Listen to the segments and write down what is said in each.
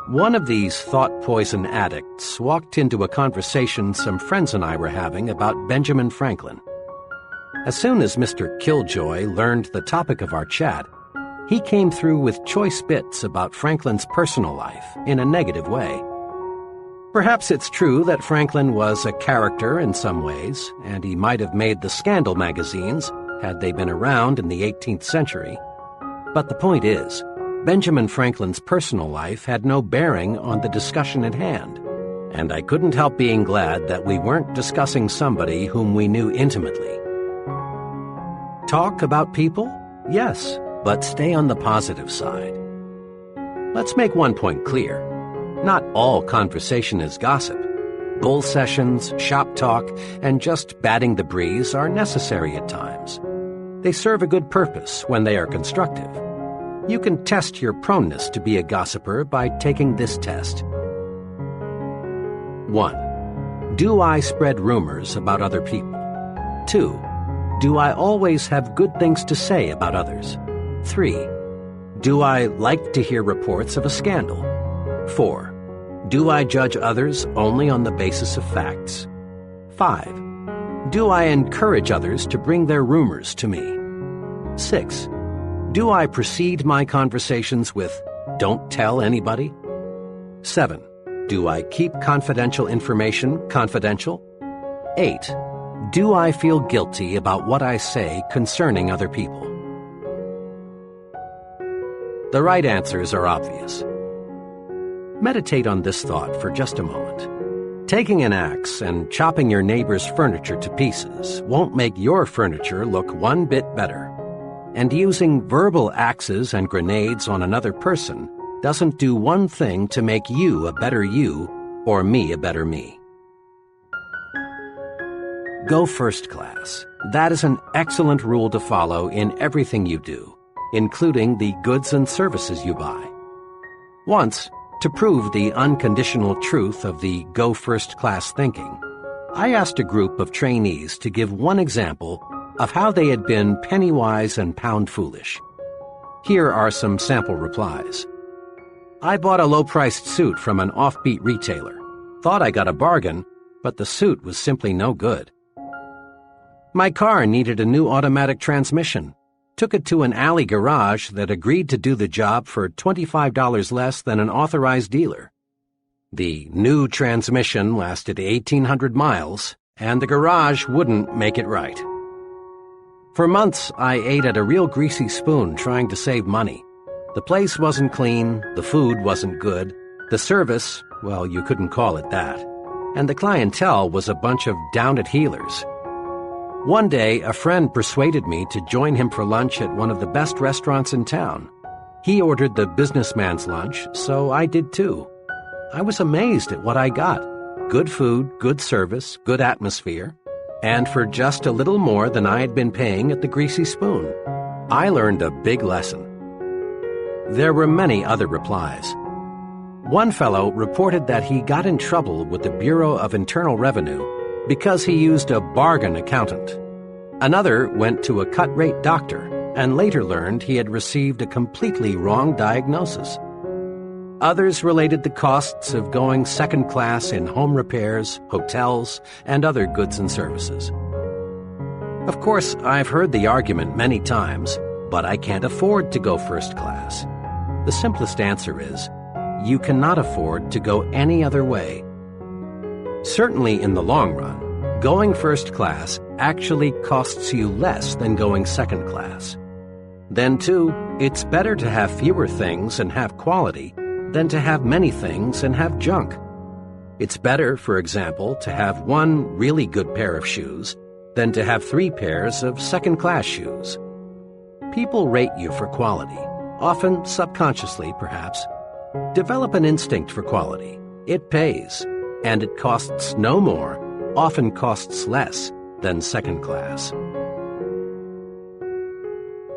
One of these thought poison addicts walked into a conversation some friends and I were having about Benjamin Franklin. As soon as Mr. Killjoy learned the topic of our chat, he came through with choice bits about Franklin's personal life in a negative way. Perhaps it's true that Franklin was a character in some ways, and he might have made the scandal magazines had they been around in the 18th century. But the point is, Benjamin Franklin's personal life had no bearing on the discussion at hand, and I couldn't help being glad that we weren't discussing somebody whom we knew intimately. Talk about people? Yes, but stay on the positive side. Let's make one point clear. Not all conversation is gossip. Bull sessions, shop talk, and just batting the breeze are necessary at times. They serve a good purpose when they are constructive. You can test your proneness to be a gossiper by taking this test. 1. Do I spread rumors about other people? 2. Do I always have good things to say about others? 3. Do I like to hear reports of a scandal? 4. Do I judge others only on the basis of facts? 5. Do I encourage others to bring their rumors to me? 6. Do I precede my conversations with, "Don't tell anybody"? 7. Do I keep confidential information confidential? 8. Do I feel guilty about what I say concerning other people? The right answers are obvious. Meditate on this thought for just a moment. Taking an axe and chopping your neighbor's furniture to pieces won't make your furniture look one bit better. And using verbal axes and grenades on another person doesn't do one thing to make you a better you or me a better me. Go first class. That is an excellent rule to follow in everything you do, including the goods and services you buy. Once, to prove the unconditional truth of the go first class thinking, I asked a group of trainees to give one example of how they had been penny-wise and pound-foolish. Here are some sample replies. I bought a low-priced suit from an offbeat retailer. Thought I got a bargain, but the suit was simply no good. My car needed a new automatic transmission. Took it to an alley garage that agreed to do the job for $25 less than an authorized dealer. The new transmission lasted 1,800 miles, and the garage wouldn't make it right. For months, I ate at a real greasy spoon trying to save money. The place wasn't clean, the food wasn't good, the service, well, you couldn't call it that, and the clientele was a bunch of down-at-heelers. One day, a friend persuaded me to join him for lunch at one of the best restaurants in town. He ordered the businessman's lunch, so I did too. I was amazed at what I got. Good food, good service, good atmosphere, and for just a little more than I had been paying at the Greasy Spoon. I learned a big lesson. There were many other replies. One fellow reported that he got in trouble with the Bureau of Internal Revenue because he used a bargain accountant. Another went to a cut-rate doctor and later learned he had received a completely wrong diagnosis. Others related the costs of going second class in home repairs, hotels, and other goods and services. Of course, I've heard the argument many times, but I can't afford to go first class. The simplest answer is, you cannot afford to go any other way. Certainly in the long run, going first class actually costs you less than going second class. Then, too, it's better to have fewer things and have quality than to have many things and have junk. It's better, for example, to have one really good pair of shoes than to have 3 pairs of second-class shoes. People rate you for quality, often subconsciously, perhaps. Develop an instinct for quality. It pays. And it costs no more, often costs less, than second class.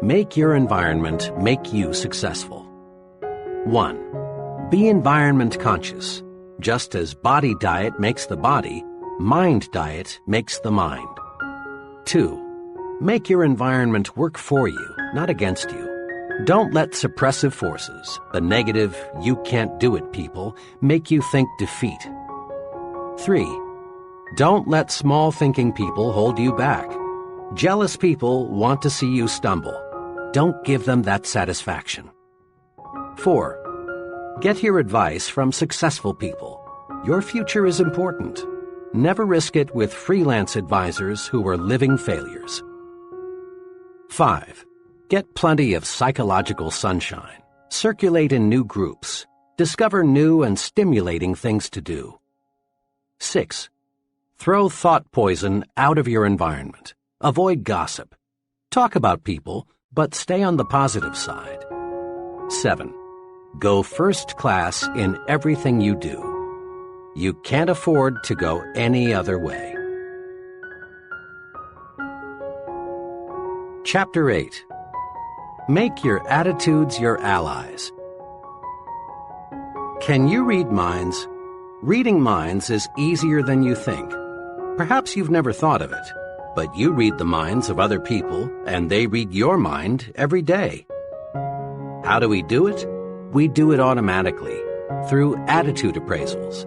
Make your environment make you successful. 1. Be environment conscious. Just as body diet makes the body, mind diet makes the mind. 2. Make your environment work for you, not against you. Don't let suppressive forces, the negative, you can't do it people, make you think defeat. 3. Don't let small-thinking people hold you back. Jealous people want to see you stumble. Don't give them that satisfaction. 4. Get your advice from successful people. Your future is important. Never risk it with freelance advisors who are living failures. 5. Get plenty of psychological sunshine. Circulate in new groups. Discover new and stimulating things to do. 6. Throw thought poison out of your environment. Avoid gossip. Talk about people, but stay on the positive side. 7. Go first class in everything you do. You can't afford to go any other way. Chapter 8. Make your attitudes your allies. Can you read minds? Reading minds is easier than you think. Perhaps you've never thought of it, but you read the minds of other people, and they read your mind every day. How do we do it? We do it automatically, through attitude appraisals.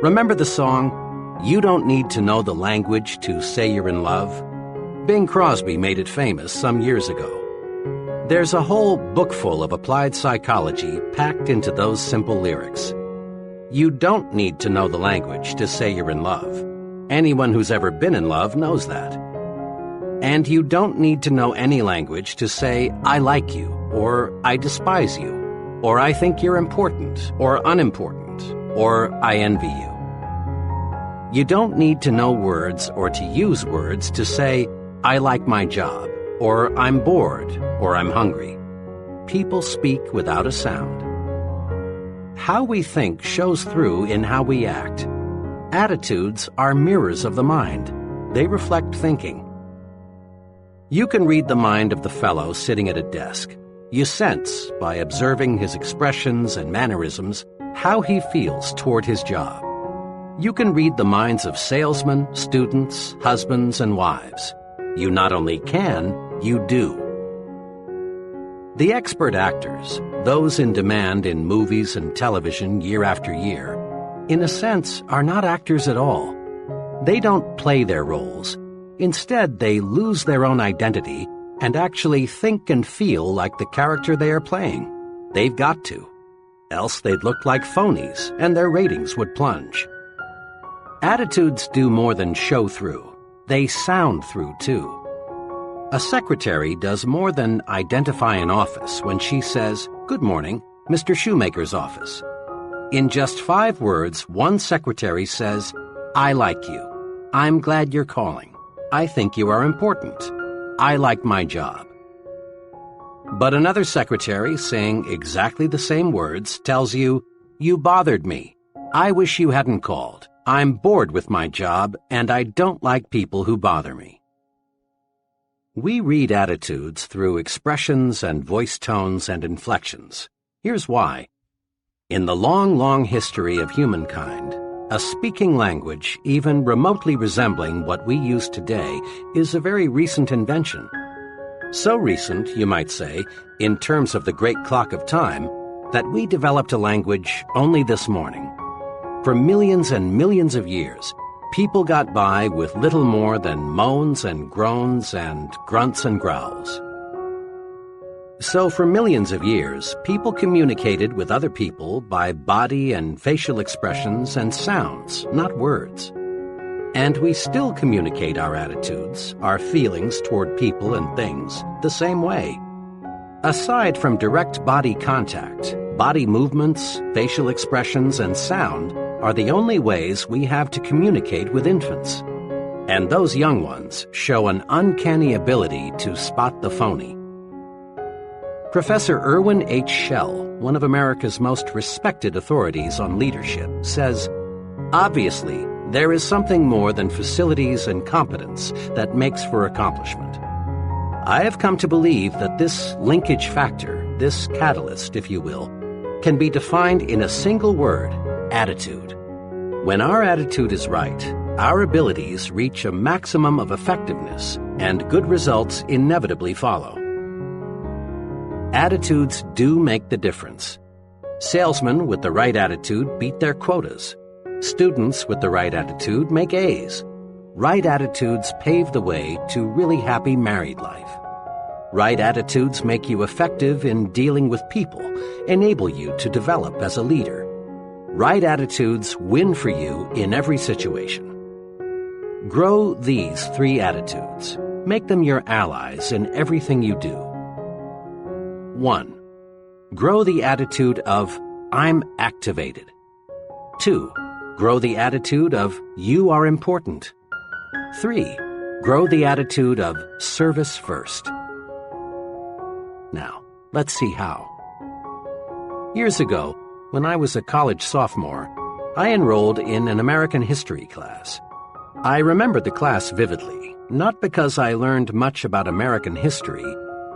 Remember the song, "You Don't Need to Know the Language to Say You're in Love"? Bing Crosby made it famous some years ago. There's a whole book full of applied psychology packed into those simple lyrics. You don't need to know the language to say you're in love. Anyone who's ever been in love knows that. And you don't need to know any language to say, I like you, or I despise you, or I think you're important, or unimportant, or I envy you. You don't need to know words or to use words to say, I like my job, or I'm bored, or I'm hungry. People speak without a sound. How we think shows through in how we act. Attitudes are mirrors of the mind. They reflect thinking. You can read the mind of the fellow sitting at a desk. You sense, by observing his expressions and mannerisms, how he feels toward his job. You can read the minds of salesmen, students, husbands, and wives. You not only can, you do. The expert actors, those in demand in movies and television year after year, in a sense are not actors at all. They don't play their roles. Instead, they lose their own identity and actually think and feel like the character they are playing. They've got to. Else they'd look like phonies and their ratings would plunge. Attitudes do more than show through. They sound through, too. A secretary does more than identify an office when she says, "Good morning, Mr. Shoemaker's office." In just 5 words, one secretary says, "I like you. I'm glad you're calling. I think you are important. I like my job." But another secretary, saying exactly the same words, tells you, "You bothered me. I wish you hadn't called. I'm bored with my job, and I don't like people who bother me." We read attitudes through expressions and voice tones and inflections. Here's why. In the long, long history of humankind, a speaking language, even remotely resembling what we use today, is a very recent invention. So recent, you might say, in terms of the great clock of time, that we developed a language only this morning. For millions and millions of years, people got by with little more than moans and groans and grunts and growls. So for millions of years, people communicated with other people by body and facial expressions and sounds, not words. And we still communicate our attitudes, our feelings toward people and things, the same way. Aside from direct body contact, body movements, facial expressions, and sound are the only ways we have to communicate with infants. And those young ones show an uncanny ability to spot the phony. Professor Irwin H. Schell, one of America's most respected authorities on leadership, says, "Obviously, there is something more than facilities and competence that makes for accomplishment. I have come to believe that this linkage factor, this catalyst, if you will, can be defined in a single word: attitude. When our attitude is right, our abilities reach a maximum of effectiveness, and good results inevitably follow." Attitudes do make the difference. Salesmen with the right attitude beat their quotas. Students with the right attitude make A's. Right attitudes pave the way to really happy married life. Right attitudes make you effective in dealing with people, enable you to develop as a leader. Right attitudes win for you in every situation. Grow these 3 attitudes. Make them your allies in everything you do. 1. Grow the attitude of, I'm activated. 2. Grow the attitude of, you are important. 3. Grow the attitude of, service first. Now, let's see how. Years ago, when I was a college sophomore, I enrolled in an American history class. I remember the class vividly, not because I learned much about American history,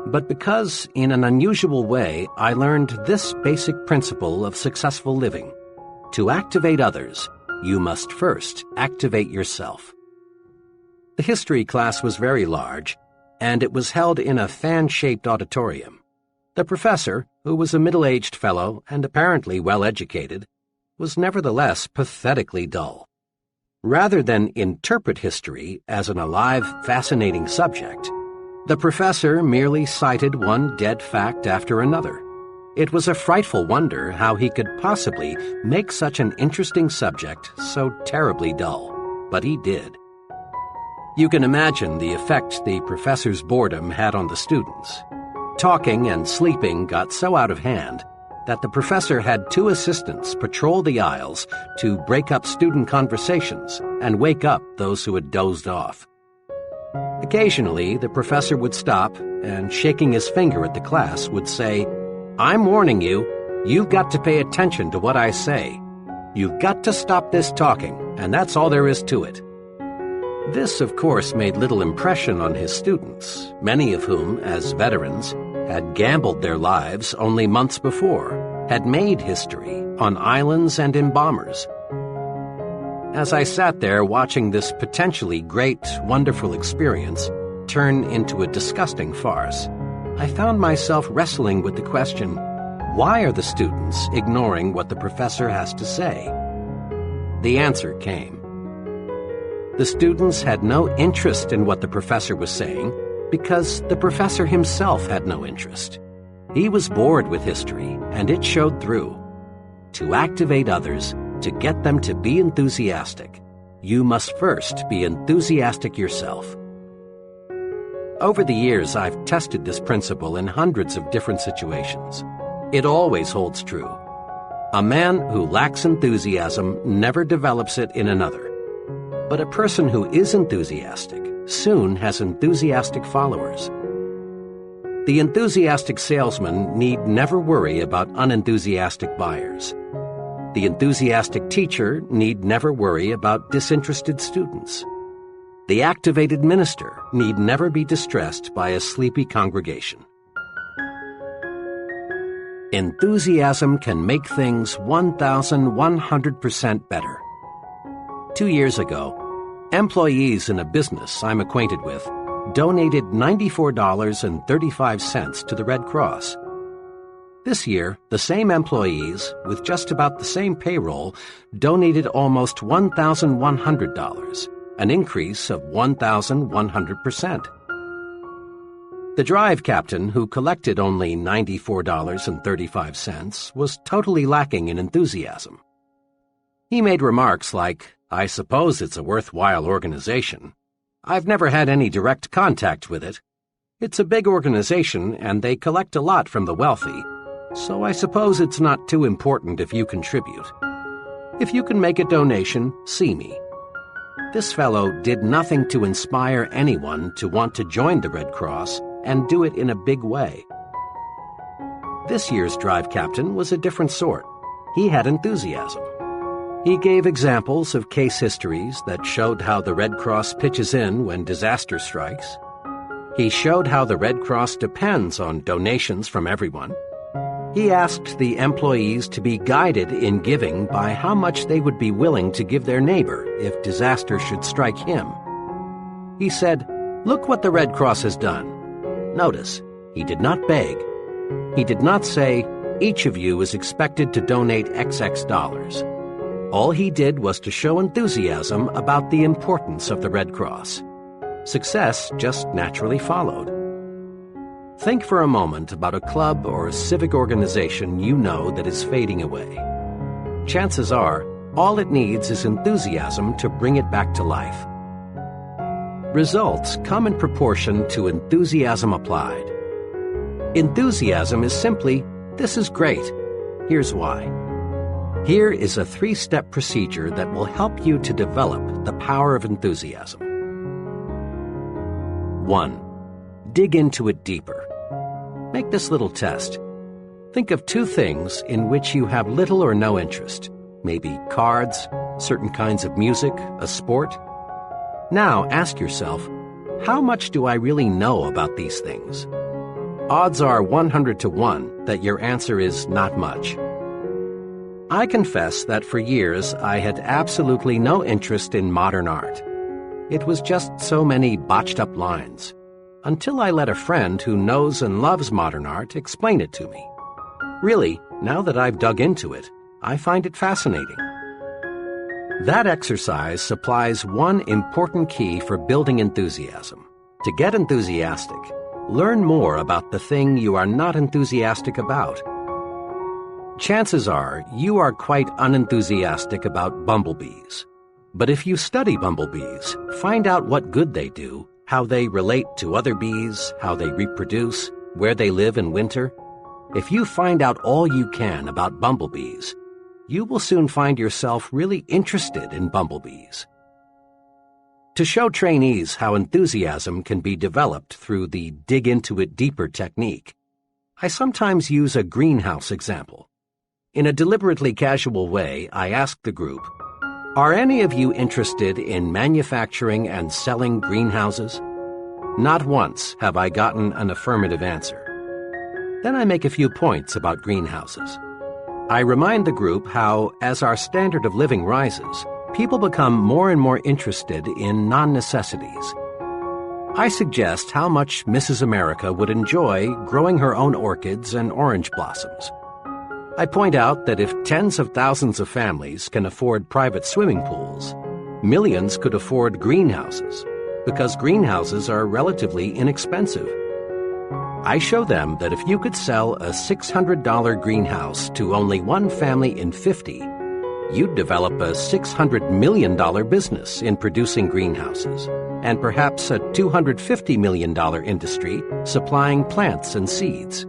but because, in an unusual way, I learned this basic principle of successful living. To activate others, you must first activate yourself. The history class was very large, and it was held in a fan-shaped auditorium. The professor, who was a middle-aged fellow and apparently well-educated, was nevertheless pathetically dull. Rather than interpret history as an alive, fascinating subject, the professor merely cited one dead fact after another. It was a frightful wonder how he could possibly make such an interesting subject so terribly dull, but he did. You can imagine the effect the professor's boredom had on the students. Talking and sleeping got so out of hand that the professor had 2 assistants patrol the aisles to break up student conversations and wake up those who had dozed off. Occasionally, the professor would stop and, shaking his finger at the class, would say, I'm warning you, you've got to pay attention to what I say. You've got to stop this talking, and that's all there is to it. This, of course, made little impression on his students, many of whom, as veterans, had gambled their lives only months before, had made history on islands and in bombers. As I sat there watching this potentially great, wonderful experience turn into a disgusting farce, I found myself wrestling with the question, why are the students ignoring what the professor has to say? The answer came. The students had no interest in what the professor was saying because the professor himself had no interest. He was bored with history, and it showed through. To activate others, to get them to be enthusiastic, you must first be enthusiastic yourself. Over the years, I've tested this principle in hundreds of different situations. It always holds true. A man who lacks enthusiasm never develops it in another. But a person who is enthusiastic soon has enthusiastic followers. The enthusiastic salesman need never worry about unenthusiastic buyers. The enthusiastic teacher need never worry about disinterested students. The activated minister need never be distressed by a sleepy congregation. Enthusiasm can make things 1,100% better. 2 years ago, employees in a business I'm acquainted with donated $94.35 to the Red Cross. This year, the same employees, with just about the same payroll, donated almost $1,100, an increase of 1,100%. The drive captain, who collected only $94.35, was totally lacking in enthusiasm. He made remarks like, I suppose it's a worthwhile organization. I've never had any direct contact with it. It's a big organization and they collect a lot from the wealthy, so I suppose it's not too important if you contribute. If you can make a donation, see me. This fellow did nothing to inspire anyone to want to join the Red Cross and do it in a big way. This year's drive captain was a different sort. He had enthusiasm. He gave examples of case histories that showed how the Red Cross pitches in when disaster strikes. He showed how the Red Cross depends on donations from everyone. He asked the employees to be guided in giving by how much they would be willing to give their neighbor if disaster should strike him. He said, "Look what the Red Cross has done." Notice, he did not beg. He did not say, "Each of you is expected to donate XX dollars." All he did was to show enthusiasm about the importance of the Red Cross. Success just naturally followed. Think for a moment about a club or civic organization you know that is fading away. Chances are, all it needs is enthusiasm to bring it back to life. Results come in proportion to enthusiasm applied. Enthusiasm is simply, "This is great. Here's why." Here is a 3-step procedure that will help you to develop the power of enthusiasm. 1. Dig into it deeper. Make this little test. Think of 2 things in which you have little or no interest. Maybe cards, certain kinds of music, a sport. Now ask yourself, how much do I really know about these things? Odds are 100 to 1 that your answer is not much. I confess that for years I had absolutely no interest in modern art. It was just so many botched-up lines, until I let a friend who knows and loves modern art explain it to me. Really, now that I've dug into it, I find it fascinating. That exercise supplies one important key for building enthusiasm. To get enthusiastic, learn more about the thing you are not enthusiastic about. Chances are you are quite unenthusiastic about bumblebees. But if you study bumblebees, find out what good they do, how they relate to other bees, how they reproduce, where they live in winter. If you find out all you can about bumblebees, you will soon find yourself really interested in bumblebees. To show trainees how enthusiasm can be developed through the dig into it deeper technique, I sometimes use a greenhouse example. In a deliberately casual way, I ask the group, "Are any of you interested in manufacturing and selling greenhouses?" Not once have I gotten an affirmative answer. Then I make a few points about greenhouses. I remind the group how, as our standard of living rises, people become more and more interested in non-necessities. I suggest how much Mrs. America would enjoy growing her own orchids and orange blossoms. I point out that if tens of thousands of families can afford private swimming pools, millions could afford greenhouses, because greenhouses are relatively inexpensive. I show them that if you could sell a $600 greenhouse to only one family in 50, you'd develop a $600 million business in producing greenhouses, and perhaps a $250 million industry supplying plants and seeds.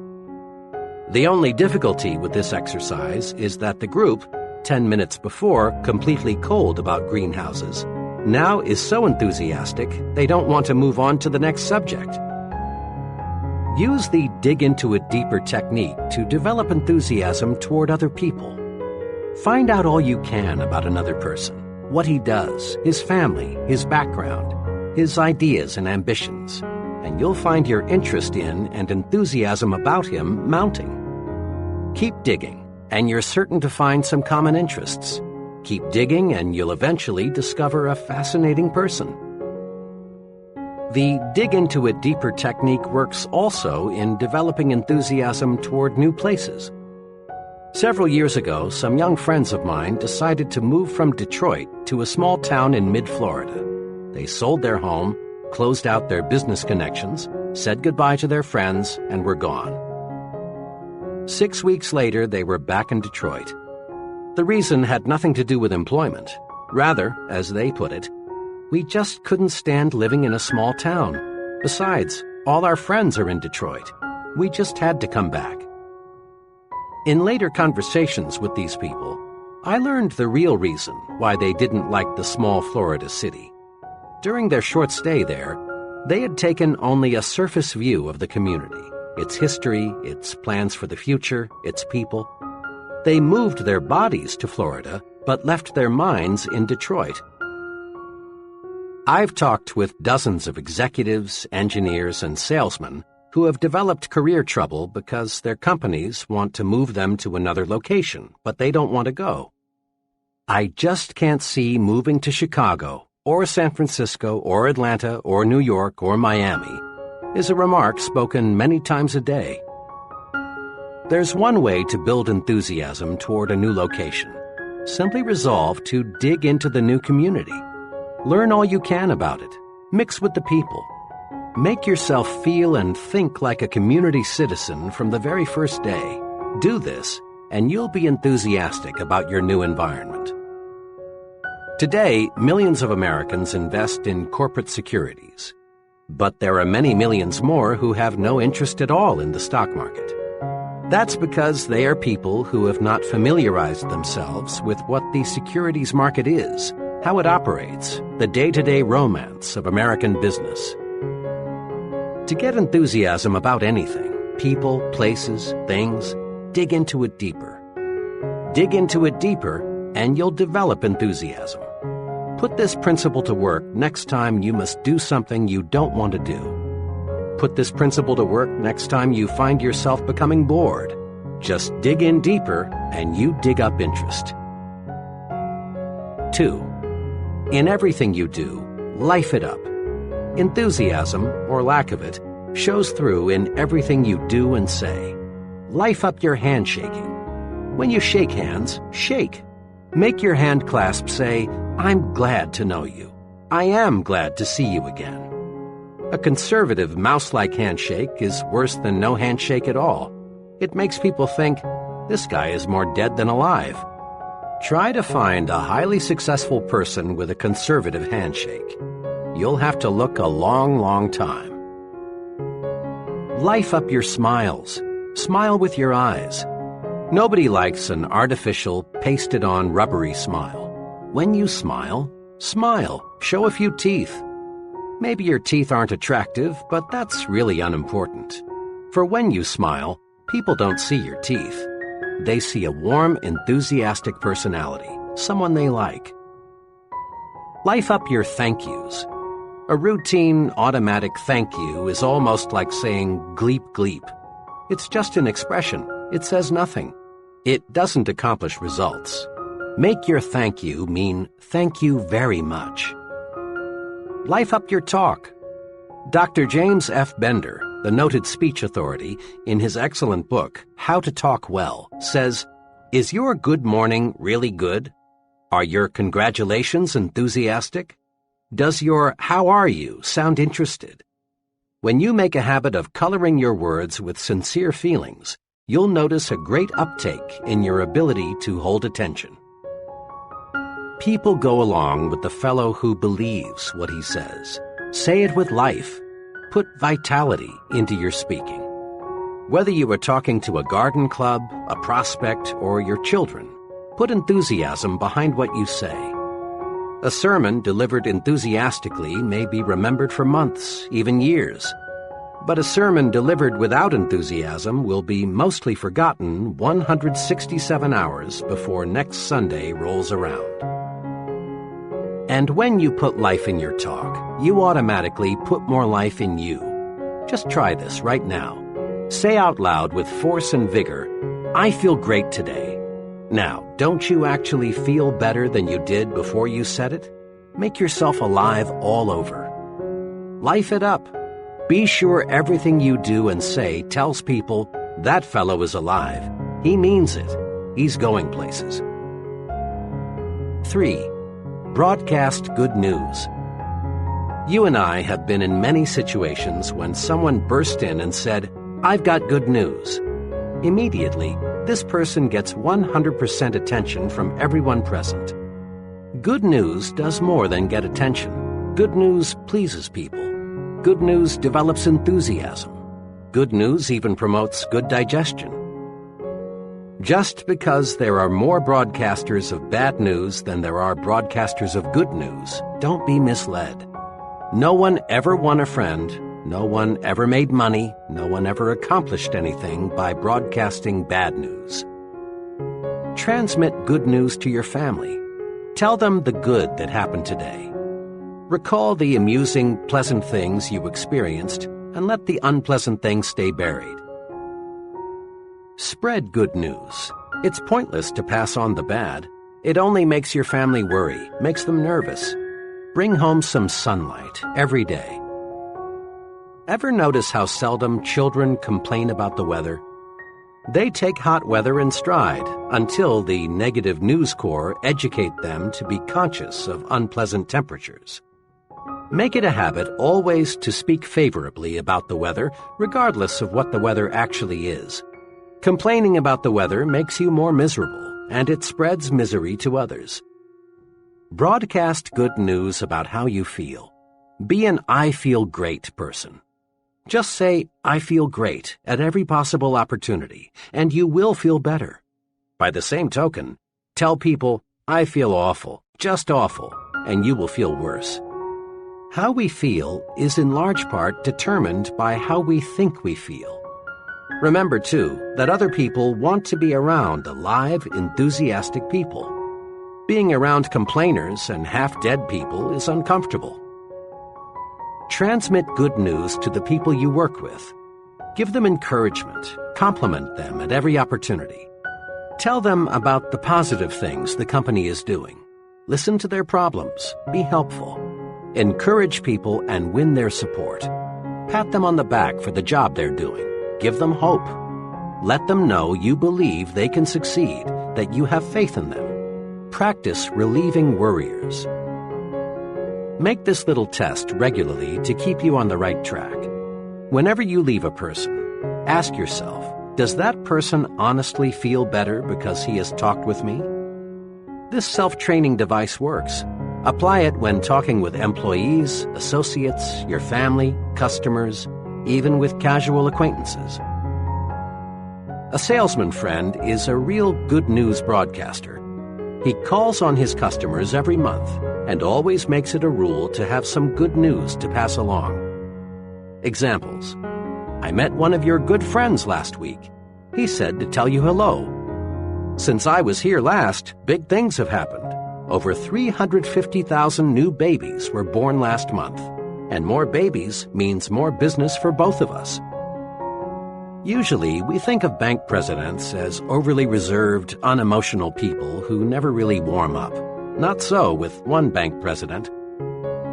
The only difficulty with this exercise is that the group, 10 minutes before completely cold about greenhouses, now is so enthusiastic they don't want to move on to the next subject. Use the dig into it deeper technique to develop enthusiasm toward other people. Find out all you can about another person, what he does, his family, his background, his ideas and ambitions, and you'll find your interest in and enthusiasm about him mounting. Keep digging, and you're certain to find some common interests. Keep digging, and you'll eventually discover a fascinating person. The dig into it deeper technique works also in developing enthusiasm toward new places. Several years ago, some young friends of mine decided to move from Detroit to a small town in mid-Florida. They sold their home, closed out their business connections, said goodbye to their friends, and were gone. 6 weeks later, they were back in Detroit. The reason had nothing to do with employment. Rather, as they put it, we just couldn't stand living in a small town. Besides, all our friends are in Detroit. We just had to come back. In later conversations with these people, I learned the real reason why they didn't like the small Florida city. During their short stay there, they had taken only a surface view of the community, its history, its plans for the future, its people. They moved their bodies to Florida, but left their minds in Detroit. I've talked with dozens of executives, engineers, and salesmen who have developed career trouble because their companies want to move them to another location, but they don't want to go. "I just can't see moving to Chicago, or San Francisco, or Atlanta, or New York, or Miami," is a remark spoken many times a day. There's one way to build enthusiasm toward a new location. Simply resolve to dig into the new community. Learn all you can about it. Mix with the people. Make yourself feel and think like a community citizen from the very first day. Do this, and you'll be enthusiastic about your new environment. Today, millions of Americans invest in corporate securities. But there are many millions more who have no interest at all in the stock market. That's because they are people who have not familiarized themselves with what the securities market is, how it operates, the day-to-day romance of American business. To get enthusiasm about anything, people, places, things, dig into it deeper. Dig into it deeper, and you'll develop enthusiasm. Put this principle to work next time you must do something you don't want to do. Put this principle to work next time you find yourself becoming bored. Just dig in deeper, and you dig up interest. 2. In everything you do, life it up. Enthusiasm, or lack of it, shows through in everything you do and say. Life up your handshaking. When you shake hands, shake. Make your hand clasp say, "I'm glad to know you. I am glad to see you again." A conservative, mouse-like handshake is worse than no handshake at all. It makes people think, this guy is more dead than alive. Try to find a highly successful person with a conservative handshake. You'll have to look a long, long time. Life up your smiles. Smile with your eyes. Nobody likes an artificial, pasted-on, rubbery smile. When you smile, smile. Show a few teeth. Maybe your teeth aren't attractive, but that's really unimportant. For when you smile, people don't see your teeth. They see a warm, enthusiastic personality, someone they like. Life up your thank yous. A routine, automatic thank you is almost like saying gleep gleep. It's just an expression. It says nothing. It doesn't accomplish results. Make your thank you mean thank you very much. Life up your talk. Dr. James F. Bender, the noted speech authority, in his excellent book, How to Talk Well, says, "Is your good morning really good? Are your congratulations enthusiastic? Does your how are you sound interested? When you make a habit of coloring your words with sincere feelings, you'll notice a great uptake in your ability to hold attention." People go along with the fellow who believes what he says. Say it with life. Put vitality into your speaking. Whether you are talking to a garden club, a prospect, or your children, put enthusiasm behind what you say. A sermon delivered enthusiastically may be remembered for months, even years. But a sermon delivered without enthusiasm will be mostly forgotten 167 hours before next Sunday rolls around. And when you put life in your talk, you automatically put more life in you. Just try this right now. Say out loud with force and vigor, "I feel great today." Now, don't you actually feel better than you did before you said it? Make yourself alive all over. Life it up. Be sure everything you do and say tells people, "That fellow is alive. He means it. He's going places." 3. Broadcast good news. You and I have been in many situations when someone burst in and said, "I've got good news." Immediately, this person gets 100% attention from everyone present. Good news does more than get attention. Good news pleases people. Good news develops enthusiasm. Good news even promotes good digestion. Just because there are more broadcasters of bad news than there are broadcasters of good news, don't be misled. No one ever won a friend, no one ever made money, no one ever accomplished anything by broadcasting bad news. Transmit good news to your family. Tell them the good that happened today. Recall the amusing, pleasant things you experienced and let the unpleasant things stay buried. Spread good news. It's pointless to pass on the bad. It only makes your family worry, makes them nervous. Bring home some sunlight every day. Ever notice how seldom children complain about the weather? They take hot weather in stride until the negative news corps educate them to be conscious of unpleasant temperatures. Make it a habit always to speak favorably about the weather, regardless of what the weather actually is. Complaining about the weather makes you more miserable, and it spreads misery to others. Broadcast good news about how you feel. Be an I feel great person. Just say, I feel great at every possible opportunity, and you will feel better. By the same token, tell people, I feel awful, just awful, and you will feel worse. How we feel is in large part determined by how we think we feel. Remember, too, that other people want to be around alive, enthusiastic people. Being around complainers and half-dead people is uncomfortable. Transmit good news to the people you work with. Give them encouragement. Compliment them at every opportunity. Tell them about the positive things the company is doing. Listen to their problems. Be helpful. Encourage people and win their support. Pat them on the back for the job they're doing. Give them hope. Let them know you believe they can succeed, that you have faith in them. Practice relieving worriers. Make this little test regularly to keep you on the right track. Whenever you leave a person, ask yourself, does that person honestly feel better because he has talked with me? This self-training device works. Apply it when talking with employees, associates, your family, customers, even with casual acquaintances. A salesman friend is a real good news broadcaster. He calls on his customers every month and always makes it a rule to have some good news to pass along. Examples. I met one of your good friends last week. He said to tell you hello. Since I was here last, big things have happened. Over 350,000 new babies were born last month, and more babies means more business for both of us. Usually, we think of bank presidents as overly reserved, unemotional people who never really warm up. Not so with one bank president.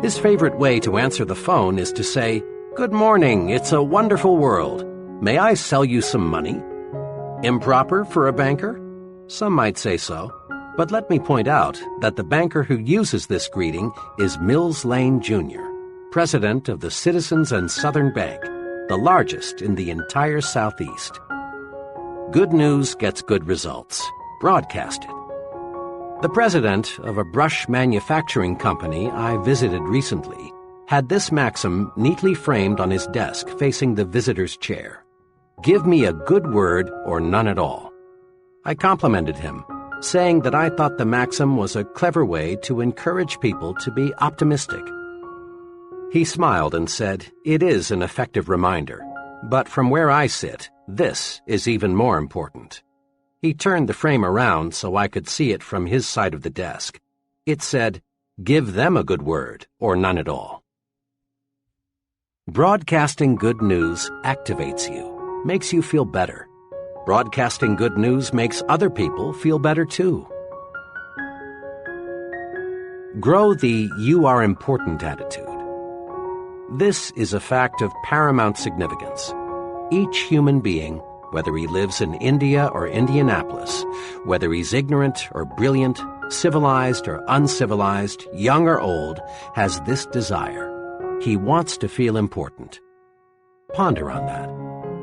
His favorite way to answer the phone is to say, "Good morning, it's a wonderful world. May I sell you some money?" Improper for a banker? Some might say so. But let me point out that the banker who uses this greeting is Mills Lane, Jr., president of the Citizens and Southern Bank, the largest in the entire Southeast. Good news gets good results. Broadcast it. The president of a brush manufacturing company I visited recently had this maxim neatly framed on his desk facing the visitor's chair. Give me a good word or none at all. I complimented him, saying that I thought the maxim was a clever way to encourage people to be optimistic. He smiled and said, "It is an effective reminder, but from where I sit, this is even more important." He turned the frame around so I could see it from his side of the desk. It said, "Give them a good word or none at all." Broadcasting good news activates you, makes you feel better. Broadcasting good news makes other people feel better too. Grow the "you are important" attitude. This is a fact of paramount significance. Each human being, whether he lives in India or Indianapolis, whether he's ignorant or brilliant, civilized or uncivilized, young or old, has this desire. He wants to feel important. Ponder on that.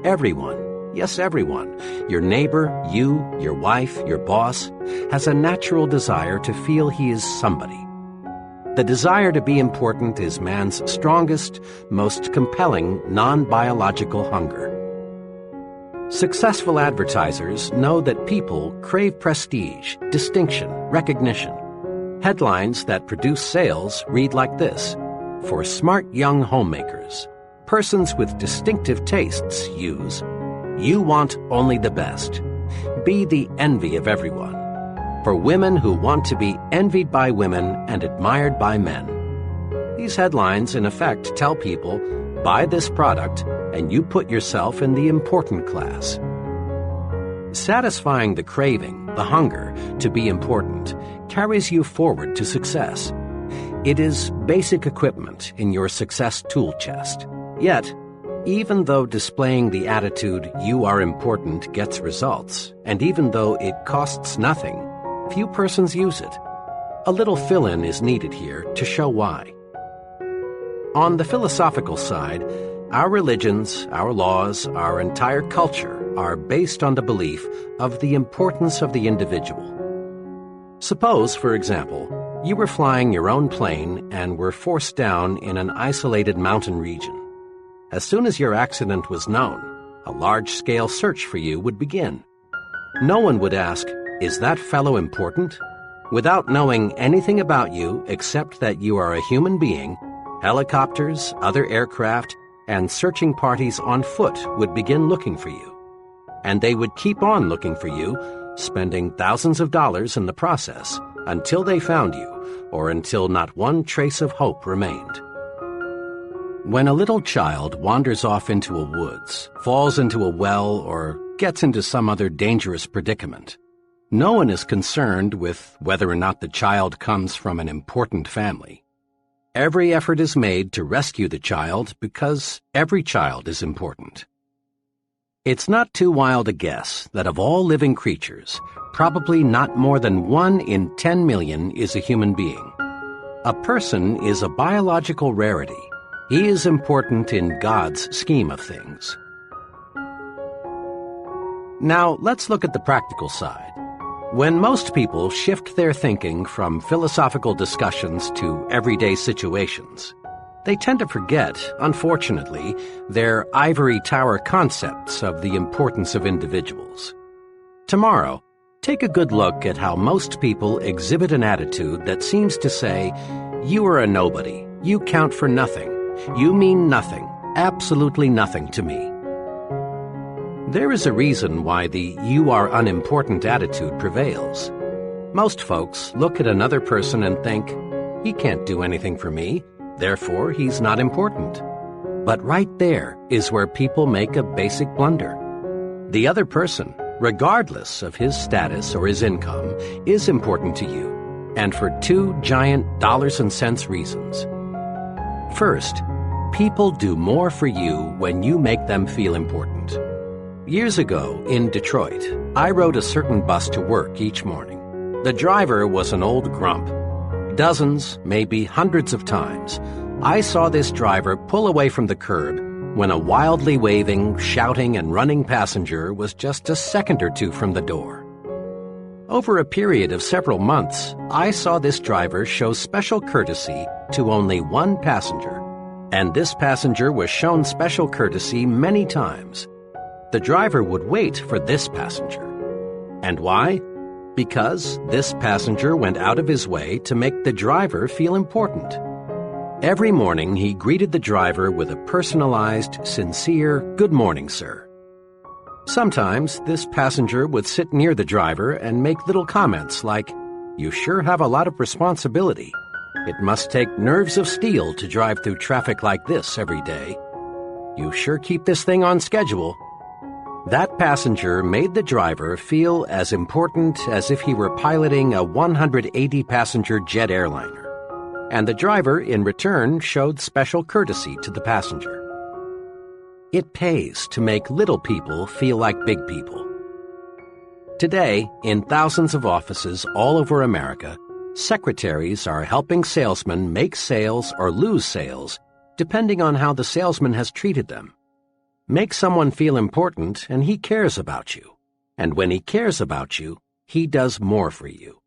Everyone, yes, everyone, your neighbor, you, your wife, your boss, has a natural desire to feel he is somebody. The desire to be important is man's strongest, most compelling non-biological hunger. Successful advertisers know that people crave prestige, distinction, recognition. Headlines that produce sales read like this: for smart young homemakers, persons with distinctive tastes use, you want only the best. Be the envy of everyone. For women who want to be envied by women and admired by men. These headlines, in effect, tell people, buy this product and you put yourself in the important class. Satisfying the craving, the hunger, to be important carries you forward to success. It is basic equipment in your success tool chest. Yet, Even though displaying the attitude "you are important" gets results, and even though it costs nothing, few persons use it. A little fill-in is needed here to show why. On the philosophical side, our religions, our laws, our entire culture are based on the belief of the importance of the individual. Suppose, for example, you were flying your own plane and were forced down in an isolated mountain region. As soon as your accident was known, a large-scale search for you would begin. No one would ask, "Is that fellow important?" Without knowing anything about you except that you are a human being, helicopters, other aircraft, and searching parties on foot would begin looking for you. And they would keep on looking for you, spending thousands of dollars in the process, until they found you, or until not one trace of hope remained. When a little child wanders off into a woods, falls into a well, or gets into some other dangerous predicament, no one is concerned with whether or not the child comes from an important family. Every effort is made to rescue the child because every child is important. It's not too wild a guess that of all living creatures, probably not more than 1 in 10 million is a human being. A person is a biological rarity. He is important in God's scheme of things. Now, let's look at the practical side. When most people shift their thinking from philosophical discussions to everyday situations, they tend to forget, unfortunately, their ivory tower concepts of the importance of individuals. Tomorrow, take a good look at how most people exhibit an attitude that seems to say, "You are a nobody, you count for nothing, you mean nothing, absolutely nothing to me." There is a reason why the "you are unimportant" attitude prevails. Most folks look at another person and think, "He can't do anything for me, therefore he's not important." But right there is where people make a basic blunder. The other person, regardless of his status or his income, is important to you, and for 2 giant dollars and cents reasons. First, people do more for you when you make them feel important. Years ago, in Detroit, I rode a certain bus to work each morning. The driver was an old grump. Dozens, maybe hundreds of times, I saw this driver pull away from the curb when a wildly waving, shouting, and running passenger was just a second or two from the door. Over a period of several months, I saw this driver show special courtesy to only one passenger, and this passenger was shown special courtesy many times. The driver would wait for this passenger. And why? Because this passenger went out of his way to make the driver feel important. Every morning he greeted the driver with a personalized, sincere, "Good morning, sir." Sometimes this passenger would sit near the driver and make little comments like, "You sure have a lot of responsibility. It must take nerves of steel to drive through traffic like this every day. You sure keep this thing on schedule." That passenger made the driver feel as important as if he were piloting a 180-passenger jet airliner. And the driver, in return, showed special courtesy to the passenger. It pays to make little people feel like big people. Today, in thousands of offices all over America, secretaries are helping salesmen make sales or lose sales, depending on how the salesman has treated them. Make someone feel important and he cares about you. And when he cares about you, he does more for you.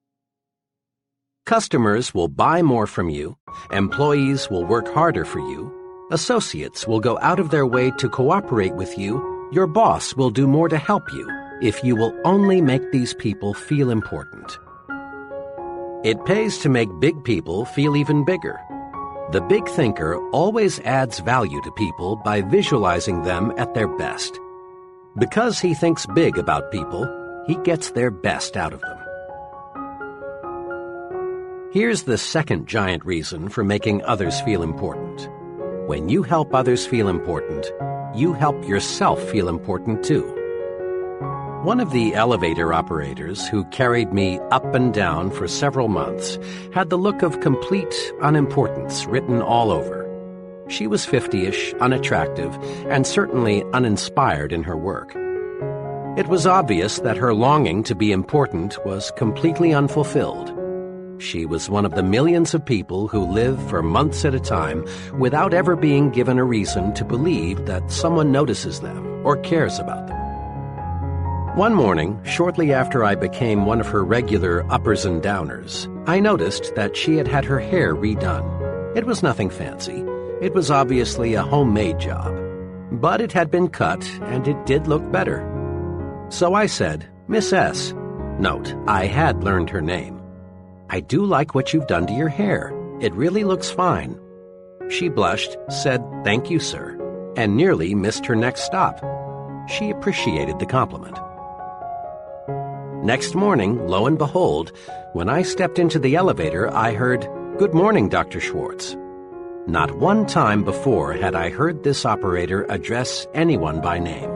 Customers will buy more from you, employees will work harder for you, associates will go out of their way to cooperate with you, your boss will do more to help you if you will only make these people feel important. It pays to make big people feel even bigger. The big thinker always adds value to people by visualizing them at their best. Because he thinks big about people, he gets their best out of them. Here's the second giant reason for making others feel important. When you help others feel important, you help yourself feel important too. One of the elevator operators who carried me up and down for several months had the look of complete unimportance written all over. She was 50-ish, unattractive, and certainly uninspired in her work. It was obvious that her longing to be important was completely unfulfilled. She was one of the millions of people who live for months at a time without ever being given a reason to believe that someone notices them or cares about them. One morning, shortly after I became one of her regular uppers and downers, I noticed that she had had her hair redone. It was nothing fancy. It was obviously a homemade job. But it had been cut, and it did look better. So I said, "Miss S." Note, I had learned her name. "I do like what you've done to your hair. It really looks fine." She blushed, said, "Thank you, sir," and nearly missed her next stop. She appreciated the compliment. Next morning, lo and behold, when I stepped into the elevator, I heard, "Good morning, Dr. Schwartz." Not one time before had I heard this operator address anyone by name.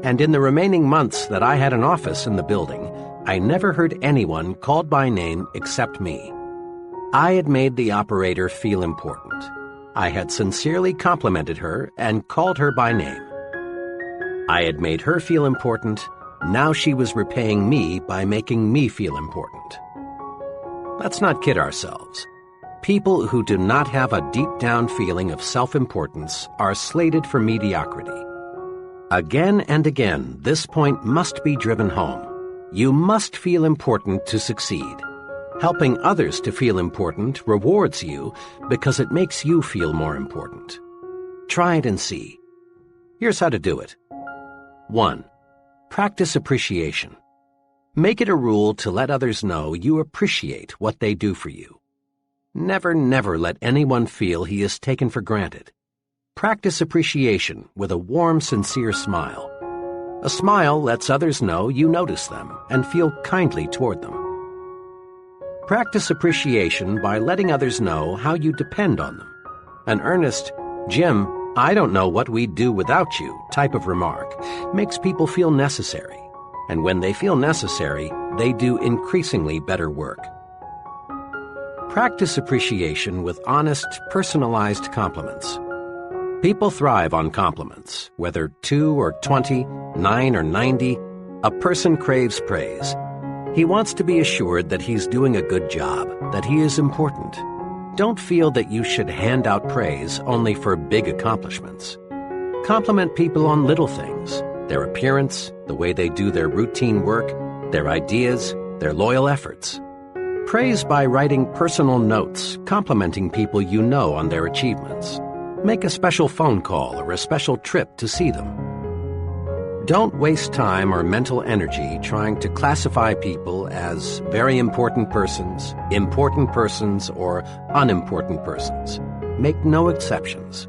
And in the remaining months that I had an office in the building, I never heard anyone called by name except me. I had made the operator feel important. I had sincerely complimented her and called her by name. I had made her feel important. Now she was repaying me by making me feel important. Let's not kid ourselves. People who do not have a deep-down feeling of self-importance are slated for mediocrity. Again and again, this point must be driven home. You must feel important to succeed. Helping others to feel important rewards you because it makes you feel more important. Try it and see. Here's how to do it. 1. Practice appreciation. Make it a rule to let others know you appreciate what they do for you. Never, never let anyone feel he is taken for granted. Practice appreciation with a warm, sincere smile. A smile lets others know you notice them and feel kindly toward them. Practice appreciation by letting others know how you depend on them. An earnest, "Jim, I don't know what we'd do without you" type of remark makes people feel necessary. And when they feel necessary, they do increasingly better work. Practice appreciation with honest, personalized compliments. People thrive on compliments. Whether 2 or 20, 9 or 90, a person craves praise. He wants to be assured that he's doing a good job, that he is important. Don't feel that you should hand out praise only for big accomplishments. Compliment people on little things: their appearance, the way they do their routine work, their ideas, their loyal efforts. Praise by writing personal notes, complimenting people you know on their achievements. Make a special phone call or a special trip to see them. Don't waste time or mental energy trying to classify people as very important persons, or unimportant persons. Make no exceptions.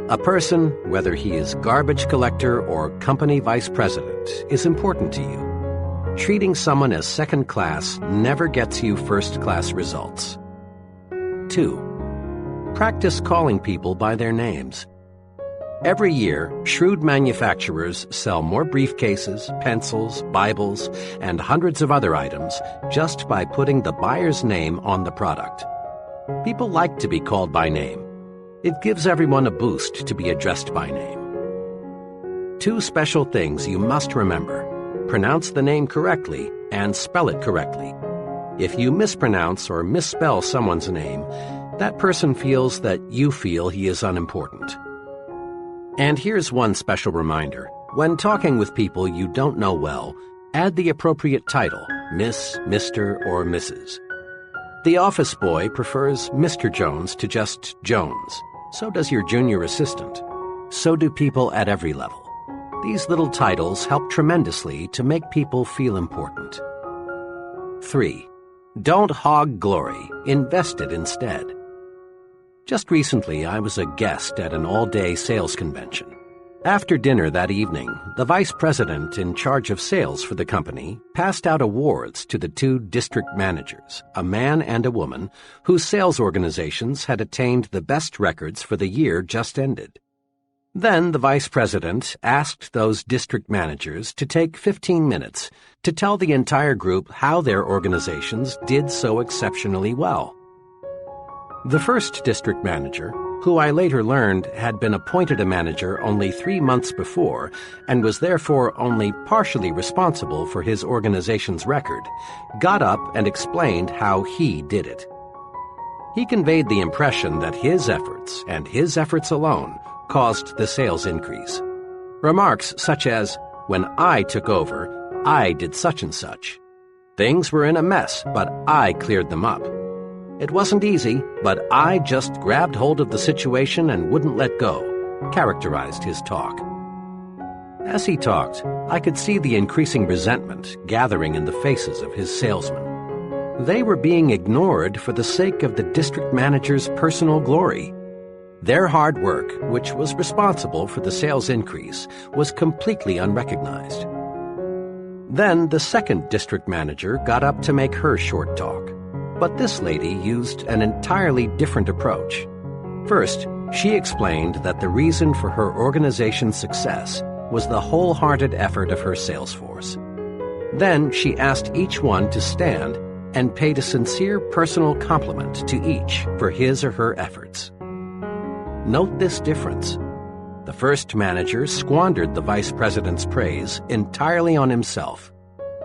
A person, whether he is garbage collector or company vice president, is important to you. Treating someone as second class never gets you first-class results. 2. Practice calling people by their names. Every year, shrewd manufacturers sell more briefcases, pencils, Bibles, and hundreds of other items just by putting the buyer's name on the product. People like to be called by name. It gives everyone a boost to be addressed by name. 2 special things you must remember: pronounce the name correctly and spell it correctly. If you mispronounce or misspell someone's name, that person feels that you feel he is unimportant. And here's one special reminder. When talking with people you don't know well, add the appropriate title: Miss, Mr., or Mrs. The office boy prefers Mr. Jones to just Jones. So does your junior assistant. So do people at every level. These little titles help tremendously to make people feel important. 3. Don't hog glory. Invest it instead. Just recently, I was a guest at an all-day sales convention. After dinner that evening, the vice president in charge of sales for the company passed out awards to the 2 district managers, a man and a woman, whose sales organizations had attained the best records for the year just ended. Then the vice president asked those district managers to take 15 minutes to tell the entire group how their organizations did so exceptionally well. The first district manager, who I later learned had been appointed a manager only 3 months before and was therefore only partially responsible for his organization's record, got up and explained how he did it. He conveyed the impression that his efforts, and his efforts alone, caused the sales increase. Remarks such as, "When I took over, I did such and such. Things were in a mess, but I cleared them up. It wasn't easy, but I just grabbed hold of the situation and wouldn't let go," characterized his talk. As he talked, I could see the increasing resentment gathering in the faces of his salesmen. They were being ignored for the sake of the district manager's personal glory. Their hard work, which was responsible for the sales increase, was completely unrecognized. Then the second district manager got up to make her short talk. But this lady used an entirely different approach. First, she explained that the reason for her organization's success was the wholehearted effort of her sales force. Then she asked each one to stand and paid a sincere personal compliment to each for his or her efforts. Note this difference. The first manager squandered the vice president's praise entirely on himself.